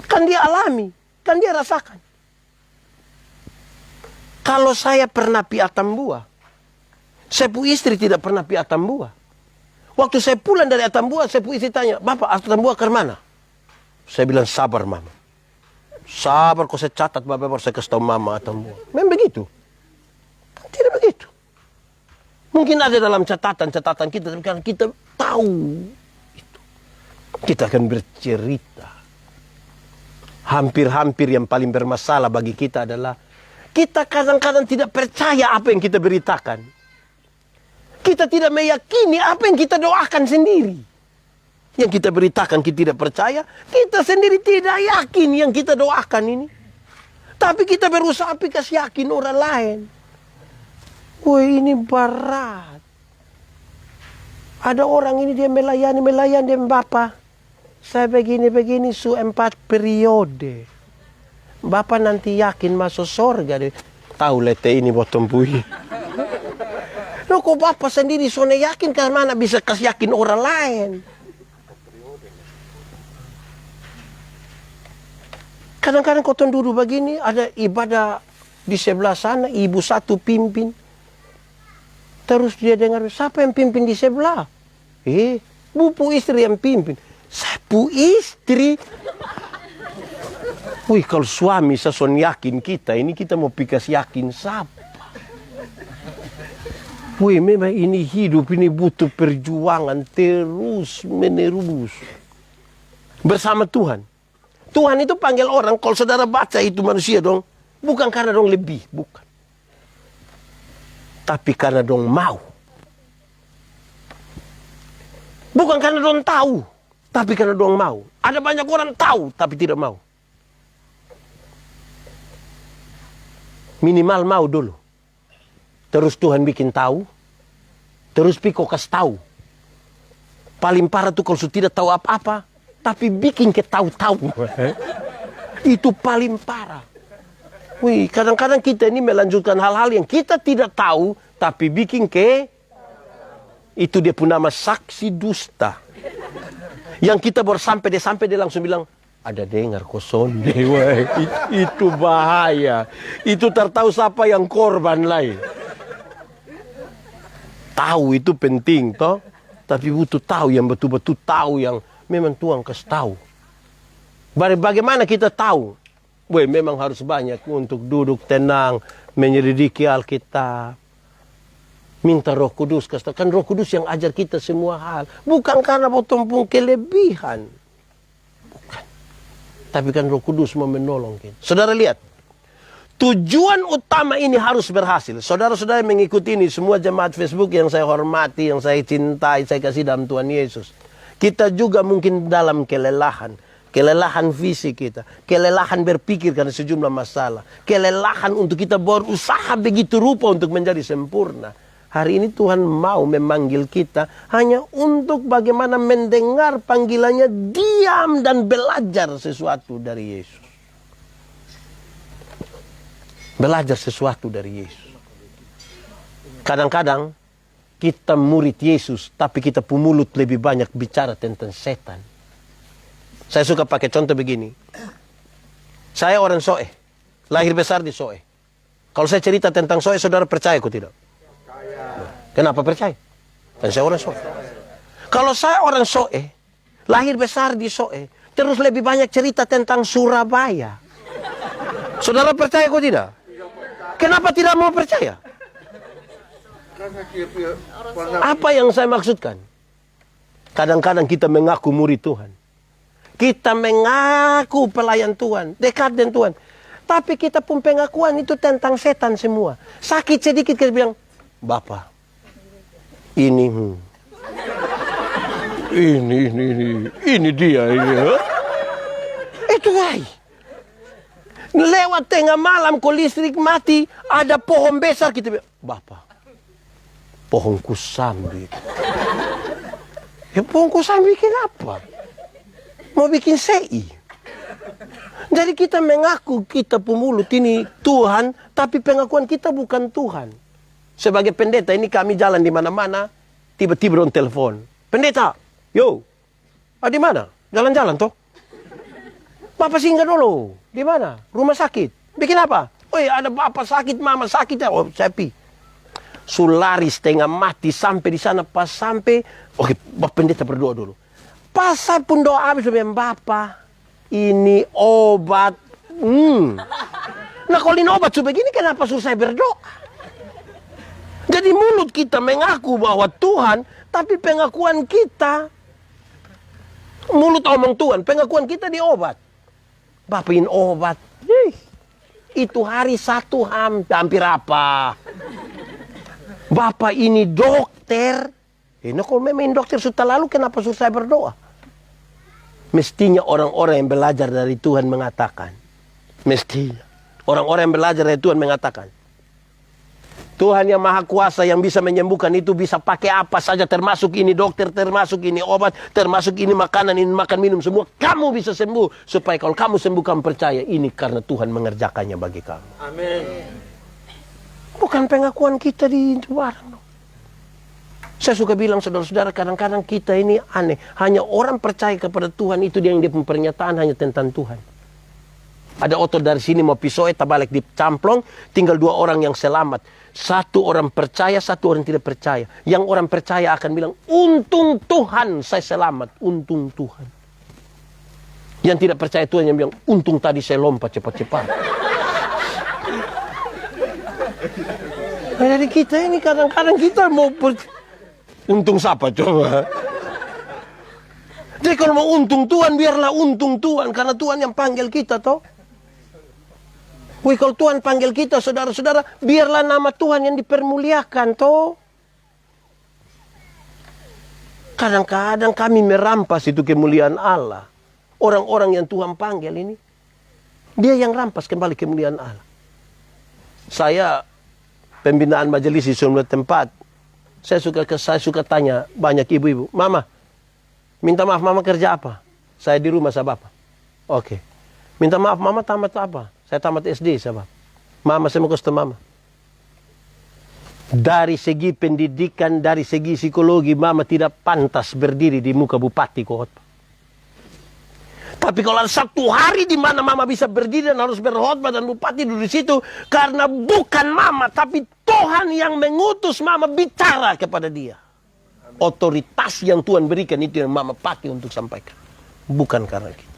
Kan dia alami, kan dia rasakan. Kalau saya pernah pi Atambua, saya pu istri tidak pernah pi Atambua. Waktu saya pulang dari Atambua, saya pu istri tanya, "Bapak, Atambua ke mana?" Saya bilang, "Sabar, Mama. Sabar, kok saya catat, Bapak, baru saya kasih tahu Mama Atambua." Memang begitu? Tidak begitu. Mungkin ada dalam catatan-catatan kita, tapi karena kita tahu itu, kita akan bercerita. Hampir-hampir yang paling bermasalah bagi kita adalah kita kadang-kadang tidak percaya apa yang kita beritakan. Kita tidak meyakini apa yang kita doakan sendiri. Yang kita beritakan kita tidak percaya, kita sendiri tidak yakin yang kita doakan ini. Tapi kita berusaha kasih yakin orang lain. Woi, ini berat. Ada orang ini dia melayani dia Bapak. Saya begini su 4 periode. Bapak nanti yakin masuk surga deh. Tahu lete ini bottom pui. Loh, kok Bapak sendiri sone yakin, ke mana bisa kasih yakin orang lain? Kadang-kadang kau duduk begini, ada ibadah di sebelah sana, ibu satu pimpin. Terus dia dengar, siapa yang pimpin di sebelah? Bupu istri yang pimpin. Sapu istri. Wih, kalau suami seson yakin kita, ini kita mau pikas yakin siapa? Wih, memang ini hidup, ini butuh perjuangan terus menerus. Bersama Tuhan. Tuhan itu panggil orang, kalau saudara baca itu manusia dong, bukan karena dong lebih, bukan. Tapi karena dong mau. Bukan karena dong tahu, tapi karena dong mau. Ada banyak orang tahu, tapi tidak mau. Minimal mau dulu. Terus Tuhan bikin tahu. Terus Piko kasih tahu. Paling parah tuh kalau tidak tahu apa-apa, tapi bikin ketahu-tahu. Itu paling parah. Wih, kadang-kadang kita ini melanjutkan hal-hal yang kita tidak tahu, tapi bikin itu dia pun nama saksi dusta. Yang kita baru sampai dia langsung bilang, ada dengar kosonde, itu bahaya. Itu tertahu siapa yang korban lain. Tahu itu penting toh, tapi butuh tahu yang betul-betul tahu yang memang Tuhan kasih tahu. Bagaimana kita tahu? Memang harus banyak untuk duduk tenang, menyelidiki Alkitab. Minta Roh Kudus, kan Roh Kudus yang ajar kita semua hal. Bukan karena potong kelebihan. Bukan. Tapi kan Roh Kudus mau menolong kita. Saudara lihat, Tujuan utama ini harus berhasil. Saudara-saudara yang mengikuti ini, semua jemaat Facebook yang saya hormati, yang saya cintai, saya kasih dalam Tuhan Yesus. Kita juga mungkin dalam kelelahan. Kelelahan fisik kita. Kelelahan berpikir karena sejumlah masalah. Kelelahan untuk kita berusaha begitu rupa untuk menjadi sempurna. Hari ini Tuhan mau memanggil kita hanya untuk bagaimana mendengar panggilannya, diam dan belajar sesuatu dari Yesus. Belajar sesuatu dari Yesus. Kadang-kadang kita murid Yesus, tapi kita pemulut lebih banyak bicara tentang setan. Saya suka pakai contoh begini. Saya orang Soe, lahir besar di Soe. Kalau saya cerita tentang Soe, saudara percaya atau tidak? Kenapa percaya? Dan saya orang Soe. Kalau saya orang Soe, lahir besar di Soe, terus lebih banyak cerita tentang Surabaya. Saudara percaya atau tidak? Kenapa tidak mau percaya? Apa yang saya maksudkan? Kadang-kadang kita mengaku murid Tuhan. Kita mengaku pelayan Tuhan, dekat dengan Tuhan. Tapi kita pun pengakuan itu tentang setan semua. Sakit sedikit kita bilang, Bapak, ini dia. Itu guys. Lewat tengah malam kalau listrik mati, ada pohon besar, kita bilang, Bapak, pohon kusambi. Ya pohon kusambi bikin apa? Mau bikin sei. Jadi kita mengaku kita pemulut ini Tuhan, tapi pengakuan kita bukan Tuhan. Sebagai pendeta ini kami jalan di mana-mana, tiba-tiba on telepon. Pendeta, yo, di mana? Jalan-jalan toh? Bapak singgah dulu. Di mana? Rumah sakit. Bikin apa? Oh iya, ada bapak sakit, mama sakit. Oh, saya pi. Sulari setengah mati sampai di sana. Pas sampai, oke, Bapak pendeta berdoa dulu. Pas saya pun doa habis, Bapak, ini obat. Nah kalau ini obat sebegini, kenapa suruh saya berdoa? Jadi mulut kita mengaku bahwa Tuhan, tapi pengakuan kita, mulut omong Tuhan, pengakuan kita di obat. Bapak ini obat. Itu hari satu hampir apa? Bapak ini dokter. Nah kalau memang dokter sudah lalu, kenapa suruh saya berdoa? Mestinya orang-orang yang belajar dari Tuhan mengatakan. Mestinya. Orang-orang yang belajar dari Tuhan mengatakan. Tuhan yang maha kuasa yang bisa menyembuhkan itu bisa pakai apa saja. Termasuk ini dokter, termasuk ini obat, termasuk ini makanan, ini makan minum. Semua kamu bisa sembuh. Supaya kalau kamu sembuh, kamu percaya. Ini karena Tuhan mengerjakannya bagi kamu. Amin. Bukan pengakuan kita di barang. Saya suka bilang saudara-saudara, kadang-kadang kita ini aneh. Hanya orang percaya kepada Tuhan itu dia yang dia pernyataan hanya tentang Tuhan. Ada otot dari sini mau pisau, balik di camplong, tinggal 2 orang yang selamat. 1 orang percaya, 1 orang tidak percaya. Yang orang percaya akan bilang, untung Tuhan saya selamat, untung Tuhan. Yang tidak percaya Tuhan yang bilang, untung tadi saya lompat cepat-cepat. Nah, dari kita ini kadang-kadang kita mau untung siapa coba? Jadi kalau mau untung Tuhan, biarlah untung Tuhan. Karena Tuhan yang panggil kita toh. Wih, kalau Tuhan panggil kita, saudara-saudara, biarlah nama Tuhan yang dipermuliakan toh. Kadang-kadang kami merampas itu kemuliaan Allah. Orang-orang yang Tuhan panggil ini, dia yang rampas kembali kemuliaan Allah. Saya pembinaan majelis di sebuah tempat. Saya suka tanya banyak ibu-ibu, Mama, minta maaf Mama kerja apa? Saya di rumah sama Bapak. Oke. Minta maaf Mama tamat apa? Saya tamat SD sama Bapak. Mama saya mau kasih Mama. Dari segi pendidikan, dari segi psikologi, Mama tidak pantas berdiri di muka bupati kota. Tapi kalau ada satu hari di mana Mama bisa berdiri dan harus berkhotbah dan bupati duduk di situ, karena bukan Mama, tapi Tuhan yang mengutus Mama bicara kepada dia. Otoritas yang Tuhan berikan itu yang Mama pakai untuk sampaikan. Bukan karena kita.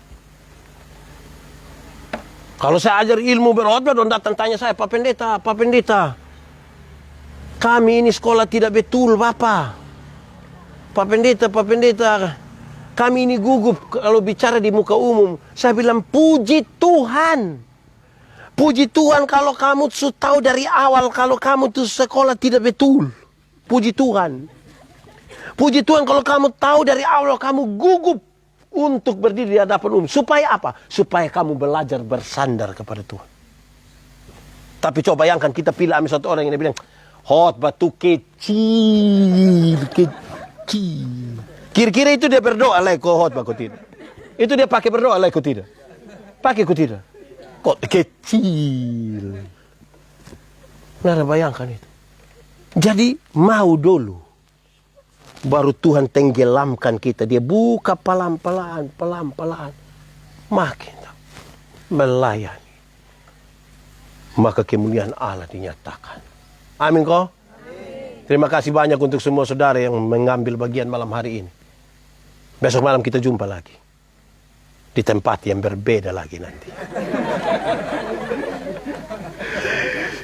Kalau saya ajar ilmu berkhotbah, don datang tanya saya, Pak Pendeta, kami ini sekolah tidak betul, Bapak. Pak Pendeta, kami ini gugup kalau bicara di muka umum. Saya bilang, puji Tuhan. Puji Tuhan kalau kamu tahu dari awal kalau kamu tuh sekolah tidak betul. Puji Tuhan. Puji Tuhan kalau kamu tahu dari awal kamu gugup untuk berdiri di hadapan umum. Supaya apa? Supaya kamu belajar bersandar kepada Tuhan. Tapi coba bayangkan kita pilih ambil satu orang yang bilang, hot batu kecil. Kira-kira itu dia berdoa lah kok hot batu tidak. Itu dia pakai berdoa lah kok tidak. Pakai kok tidak. Kok kecil. Nara bayangkan itu. Jadi mau dulu. Baru Tuhan tenggelamkan kita. Dia buka pelan-pelan. Makin melayani. Maka kemuliaan Allah dinyatakan. Amin kok. Terima kasih banyak untuk semua saudara yang mengambil bagian malam hari ini. Besok malam kita jumpa lagi. Di tempat yang berbeda lagi nanti.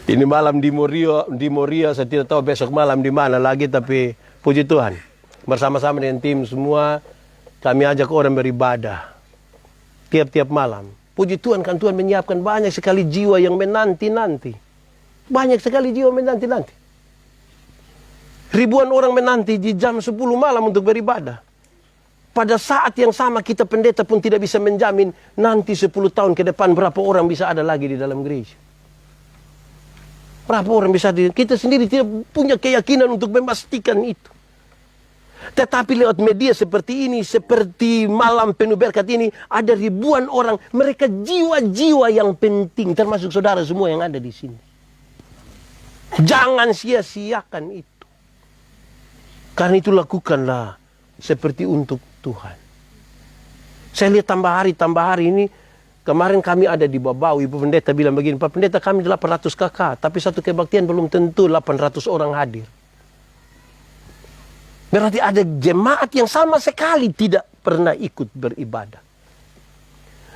Ini malam di Moria, saya tidak tahu besok malam di mana lagi, tapi puji Tuhan. Bersama-sama dengan tim semua, kami ajak orang beribadah. Tiap-tiap malam. Puji Tuhan kan Tuhan menyiapkan banyak sekali jiwa yang menanti-nanti. Banyak sekali jiwa menanti-nanti. Ribuan orang menanti di jam 10 malam untuk beribadah. Pada saat yang sama kita pendeta pun tidak bisa menjamin nanti 10 tahun ke depan berapa orang bisa ada lagi di dalam gereja. Berapa orang bisa kita sendiri tidak punya keyakinan untuk memastikan itu. Tetapi lewat media seperti ini, seperti malam penuh berkat ini, ada ribuan orang, mereka jiwa-jiwa yang penting, termasuk saudara semua yang ada di sini. Jangan sia-siakan itu. Karena itu lakukanlah seperti untuk Tuhan. Saya lihat tambah hari ini, kemarin kami ada di Babau, Ibu Pendeta bilang begini, Pak Pendeta kami 800 kakak, tapi satu kebaktian belum tentu 800 orang hadir. Berarti ada jemaat yang sama sekali tidak pernah ikut beribadah.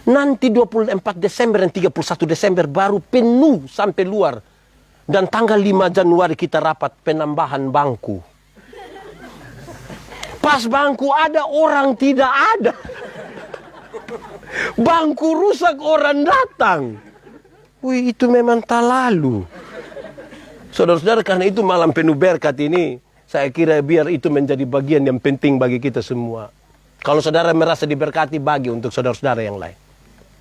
Nanti 24 Desember dan 31 Desember baru penuh sampai luar. Dan tanggal 5 Januari kita rapat penambahan bangku. Pas bangku ada, orang tidak ada. Bangku rusak, orang datang. Wih, itu memang tak lalu. Saudara-saudara, karena itu malam penuh berkat ini, saya kira biar itu menjadi bagian yang penting bagi kita semua. Kalau saudara merasa diberkati, bagi untuk saudara-saudara yang lain.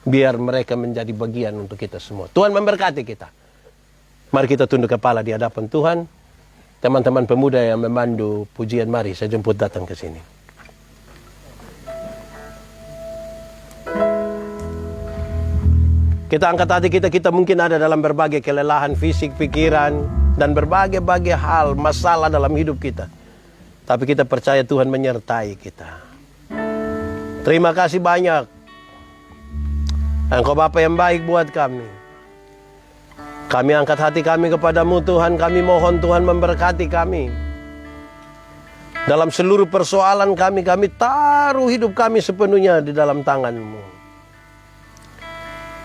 Biar mereka menjadi bagian untuk kita semua. Tuhan memberkati kita. Mari kita tunduk kepala di hadapan Tuhan. Teman-teman pemuda yang memandu pujian, mari saya jemput datang ke sini. Kita angkat hati kita mungkin ada dalam berbagai kelelahan fisik, pikiran, dan berbagai-bagai hal, masalah dalam hidup kita. Tapi kita percaya Tuhan menyertai kita. Terima kasih banyak. Engkau Bapa yang baik buat kami. Kami angkat hati kami kepadamu Tuhan. Kami mohon Tuhan memberkati kami. Dalam seluruh persoalan kami taruh hidup kami sepenuhnya di dalam tangan-Mu.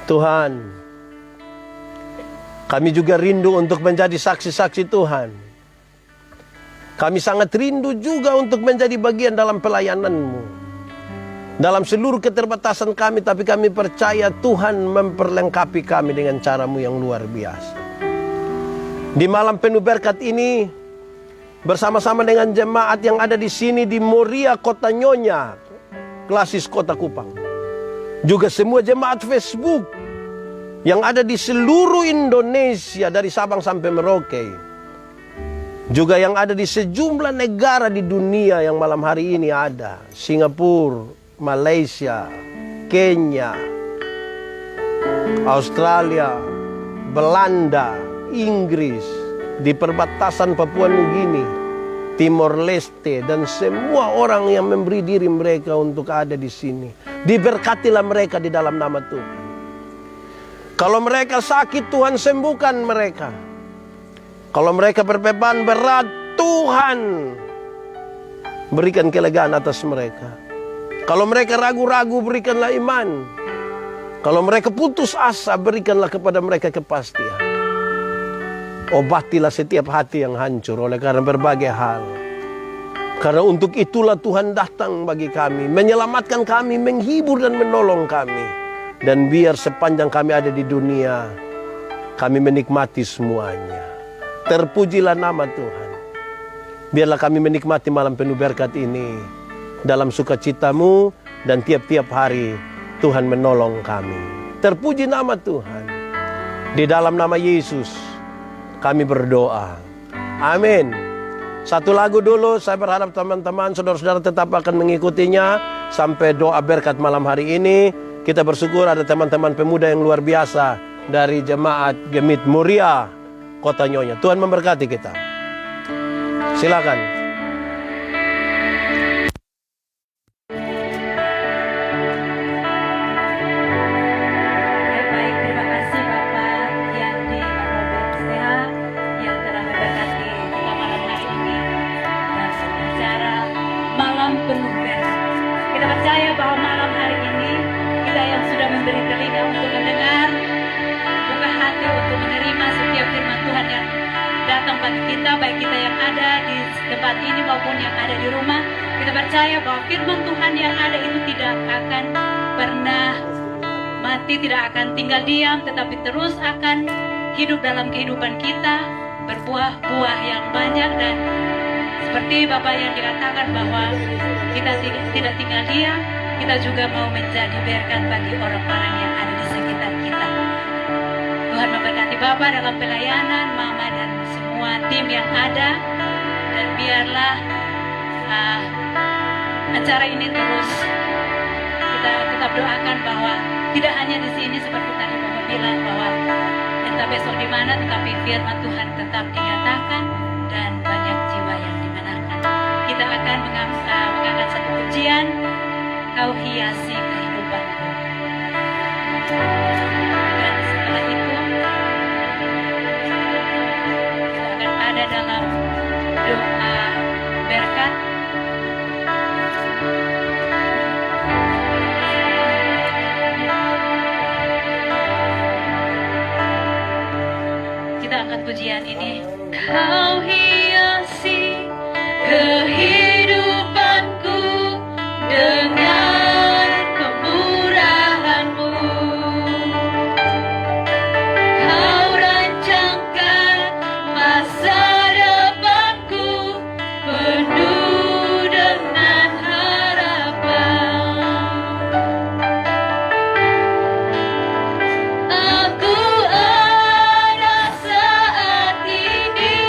Tuhan, kami juga rindu untuk menjadi saksi-saksi Tuhan. Kami sangat rindu juga untuk menjadi bagian dalam pelayanan-Mu. Dalam seluruh keterbatasan kami, tapi kami percaya Tuhan memperlengkapi kami dengan cara-Mu yang luar biasa. Di malam penuh berkat ini, bersama-sama dengan jemaat yang ada di sini di Moria, Kota Nyonya, Klasis Kota Kupang. Juga semua jemaat Facebook yang ada di seluruh Indonesia dari Sabang sampai Merauke. Juga yang ada di sejumlah negara di dunia yang malam hari ini ada. Singapura, Malaysia, Kenya, Australia, Belanda, Inggris, di perbatasan Papua Nugini, Timor Leste, dan semua orang yang memberi diri mereka untuk ada di sini. Diberkatilah mereka di dalam nama Tuhan. Kalau mereka sakit, Tuhan sembuhkan mereka. Kalau mereka berbeban berat, Tuhan berikan kelegaan atas mereka. Kalau mereka ragu-ragu, berikanlah iman. Kalau mereka putus asa, berikanlah kepada mereka kepastian. Obatilah setiap hati yang hancur oleh karena berbagai hal. Karena untuk itulah Tuhan datang bagi kami, menyelamatkan kami, menghibur dan menolong kami. Dan biar sepanjang kami ada di dunia, kami menikmati semuanya. Terpujilah nama Tuhan. Biarlah kami menikmati malam penuh berkat ini dalam sukacitamu, dan tiap-tiap hari Tuhan menolong kami. Terpuji nama Tuhan. Di dalam nama Yesus kami berdoa. Amin. Satu lagu dulu, saya berharap teman-teman, saudara-saudara tetap akan mengikutinya sampai doa berkat malam hari ini. Kita bersyukur ada teman-teman pemuda yang luar biasa dari jemaat Gemit Muria, Kota Nyonya. Tuhan memberkati kita. Silakan. Baik, terima kasih Bapak Yandi Robert Seha yang telah memberkati kita malam hari ini dan acara malam penuh berkat. Kita percaya bahwa malam hari ini kita yang sudah memberi telinga untuk mendengar, buka hati untuk menerima setiap firman Tuhan yang datang bagi kita, baik kita yang ada di tempat ini maupun yang ada di rumah. Kita percaya bahwa firman Tuhan yang ada itu tidak akan pernah mati, tidak akan tinggal diam, tetapi terus akan hidup dalam kehidupan kita, berbuah-buah yang banyak. Dan seperti Bapak yang dikatakan bahwa kita tidak tinggal diam, kita juga mau menjadi berkat bagi orang-orang yang ada di sekitar kita. Tuhan memberkati Bapak dalam pelayanan, Mama dan semua tim yang ada, dan biarlah acara ini terus kita tetap doakan bahwa tidak hanya di sini seperti tadi Bapak bilang bahwa entah besok di mana, tetapi firman Tuhan tetap dinyatakan dan banyak jiwa yang dimenangkan. Kita akan mengangkat satu pujian, Kau Hiasi Kehidupanku. Dan setelah itu kita akan ada dalam doa berkat. Kita angkat pujian ini. Kau hiasi kehidupanku dengan kemurahan-Mu. Kau rancangkan masa depanku penuh dengan harapan. Aku ada saat ini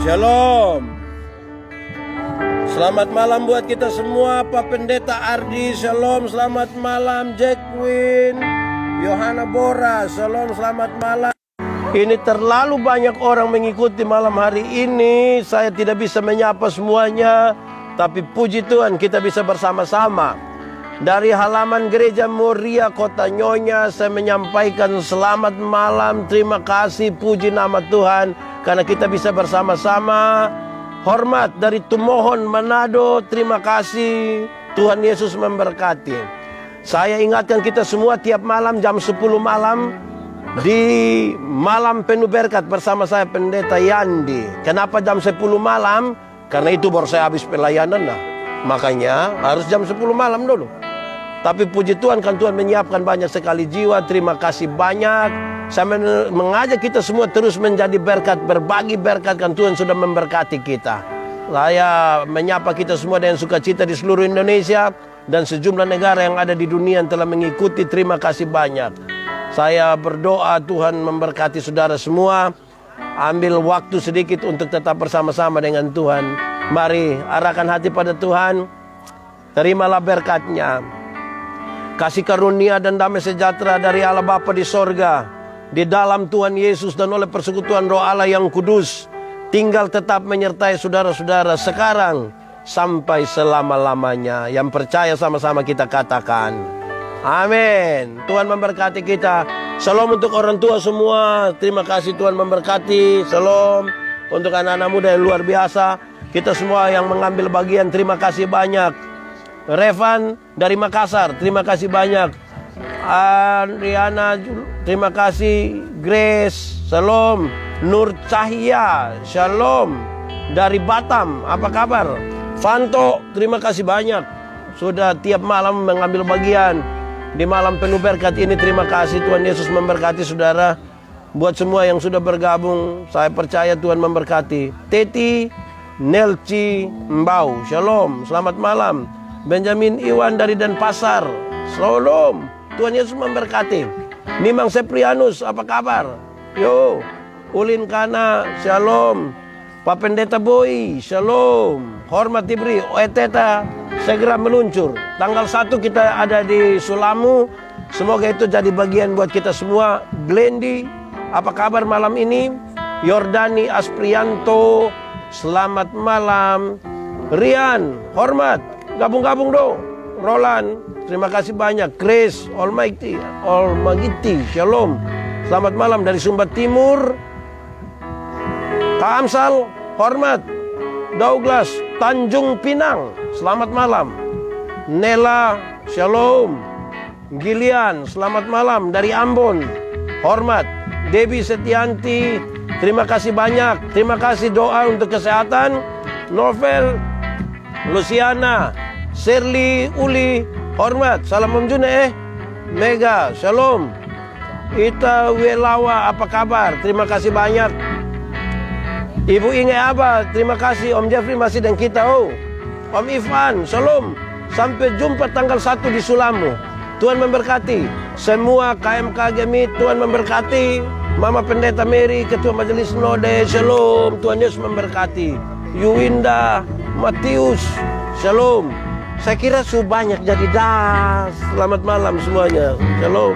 Shalom. Selamat malam buat kita semua. Pak Pendeta Ardi, shalom. Selamat malam. Jacqueline, Yohana Bora, shalom. Selamat malam. Ini terlalu banyak orang mengikuti malam hari ini. Saya tidak bisa menyapa semuanya, tapi puji Tuhan kita bisa bersama-sama. Dari halaman Gereja Moria Kota Nyonya, saya menyampaikan selamat malam. Terima kasih, puji nama Tuhan, karena kita bisa bersama-sama. Hormat dari Tumohon, Manado, terima kasih. Tuhan Yesus memberkati. Saya ingatkan kita semua tiap malam jam 10 malam di Malam Penuh Berkat bersama saya Pendeta Yandi. Kenapa jam 10 malam? Karena itu baru saya habis pelayanan. Nah, makanya harus jam 10 malam dulu. Tapi puji Tuhan, kan Tuhan menyiapkan banyak sekali jiwa. Terima kasih banyak. Saya mengajak kita semua terus menjadi berkat, berbagi berkat, kan Tuhan sudah memberkati kita. Saya menyapa kita semua dengan sukacita di seluruh Indonesia dan sejumlah negara yang ada di dunia yang telah mengikuti. Terima kasih banyak. Saya berdoa Tuhan memberkati saudara semua. Ambil waktu sedikit untuk tetap bersama-sama dengan Tuhan. Mari arahkan hati pada Tuhan. Terimalah berkat-Nya. Kasih karunia dan damai sejahtera dari Allah Bapa di sorga, di dalam Tuhan Yesus dan oleh persekutuan Roh Allah yang kudus, tinggal tetap menyertai saudara-saudara sekarang sampai selama-lamanya. Yang percaya sama-sama kita katakan amin. Tuhan memberkati kita. Shalom untuk orang tua semua. Terima kasih, Tuhan memberkati. Shalom untuk anak-anak muda yang luar biasa. Kita semua yang mengambil bagian, terima kasih banyak. Revan dari Makassar, terima kasih banyak. Adriana, terima kasih. Grace, shalom. Nur Cahya, shalom. Dari Batam, apa kabar? Fanto, terima kasih banyak. Sudah tiap malam mengambil bagian di Malam Penuh Berkat ini. Terima kasih, Tuhan Yesus memberkati saudara. Buat semua yang sudah bergabung, saya percaya Tuhan memberkati. Teti, Nelci, Mbau, shalom. Selamat malam. Benjamin Iwan dari Denpasar, shalom. Tuhan Yesus memberkati. Mimang Seprianus, apa kabar? Yo. Ulin Kana, shalom. Pak Pendeta Boy, shalom. Hormat diberi. Oeteta segera meluncur. Tanggal 1 kita ada di Sulamu. Semoga itu jadi bagian buat kita semua. Glendi, apa kabar malam ini? Yordani Asprianto, selamat malam. Rian, hormat. Gabung-gabung dong. Roland, terima kasih banyak. Grace, Almighty, shalom. Selamat malam dari Sumba Timur. Kak Amsal, hormat. Douglas, Tanjung Pinang, selamat malam. Nela, shalom. Gilian, selamat malam dari Ambon, hormat. Debbie Setianti, terima kasih banyak. Terima kasih doa untuk kesehatan. Novel, Luciana, Shirley, Uli, hormat. Salam Om June. Mega, shalom. Ita Welawa, apa kabar? Terima kasih banyak. Ibu Inge Aba, terima kasih. Om Jeffrey masih dengan kita. Om Ivan, shalom. Sampai jumpa tanggal 1 di Sulamu. Tuhan memberkati. Semua KMK Gemit, Tuhan memberkati. Mama Pendeta Mary, Ketua Majelis Node, shalom. Tuhan Yesus memberkati. Yuwinda, Matius, shalom. Saya kira banyak jadi dah. Selamat malam semuanya. Shalom.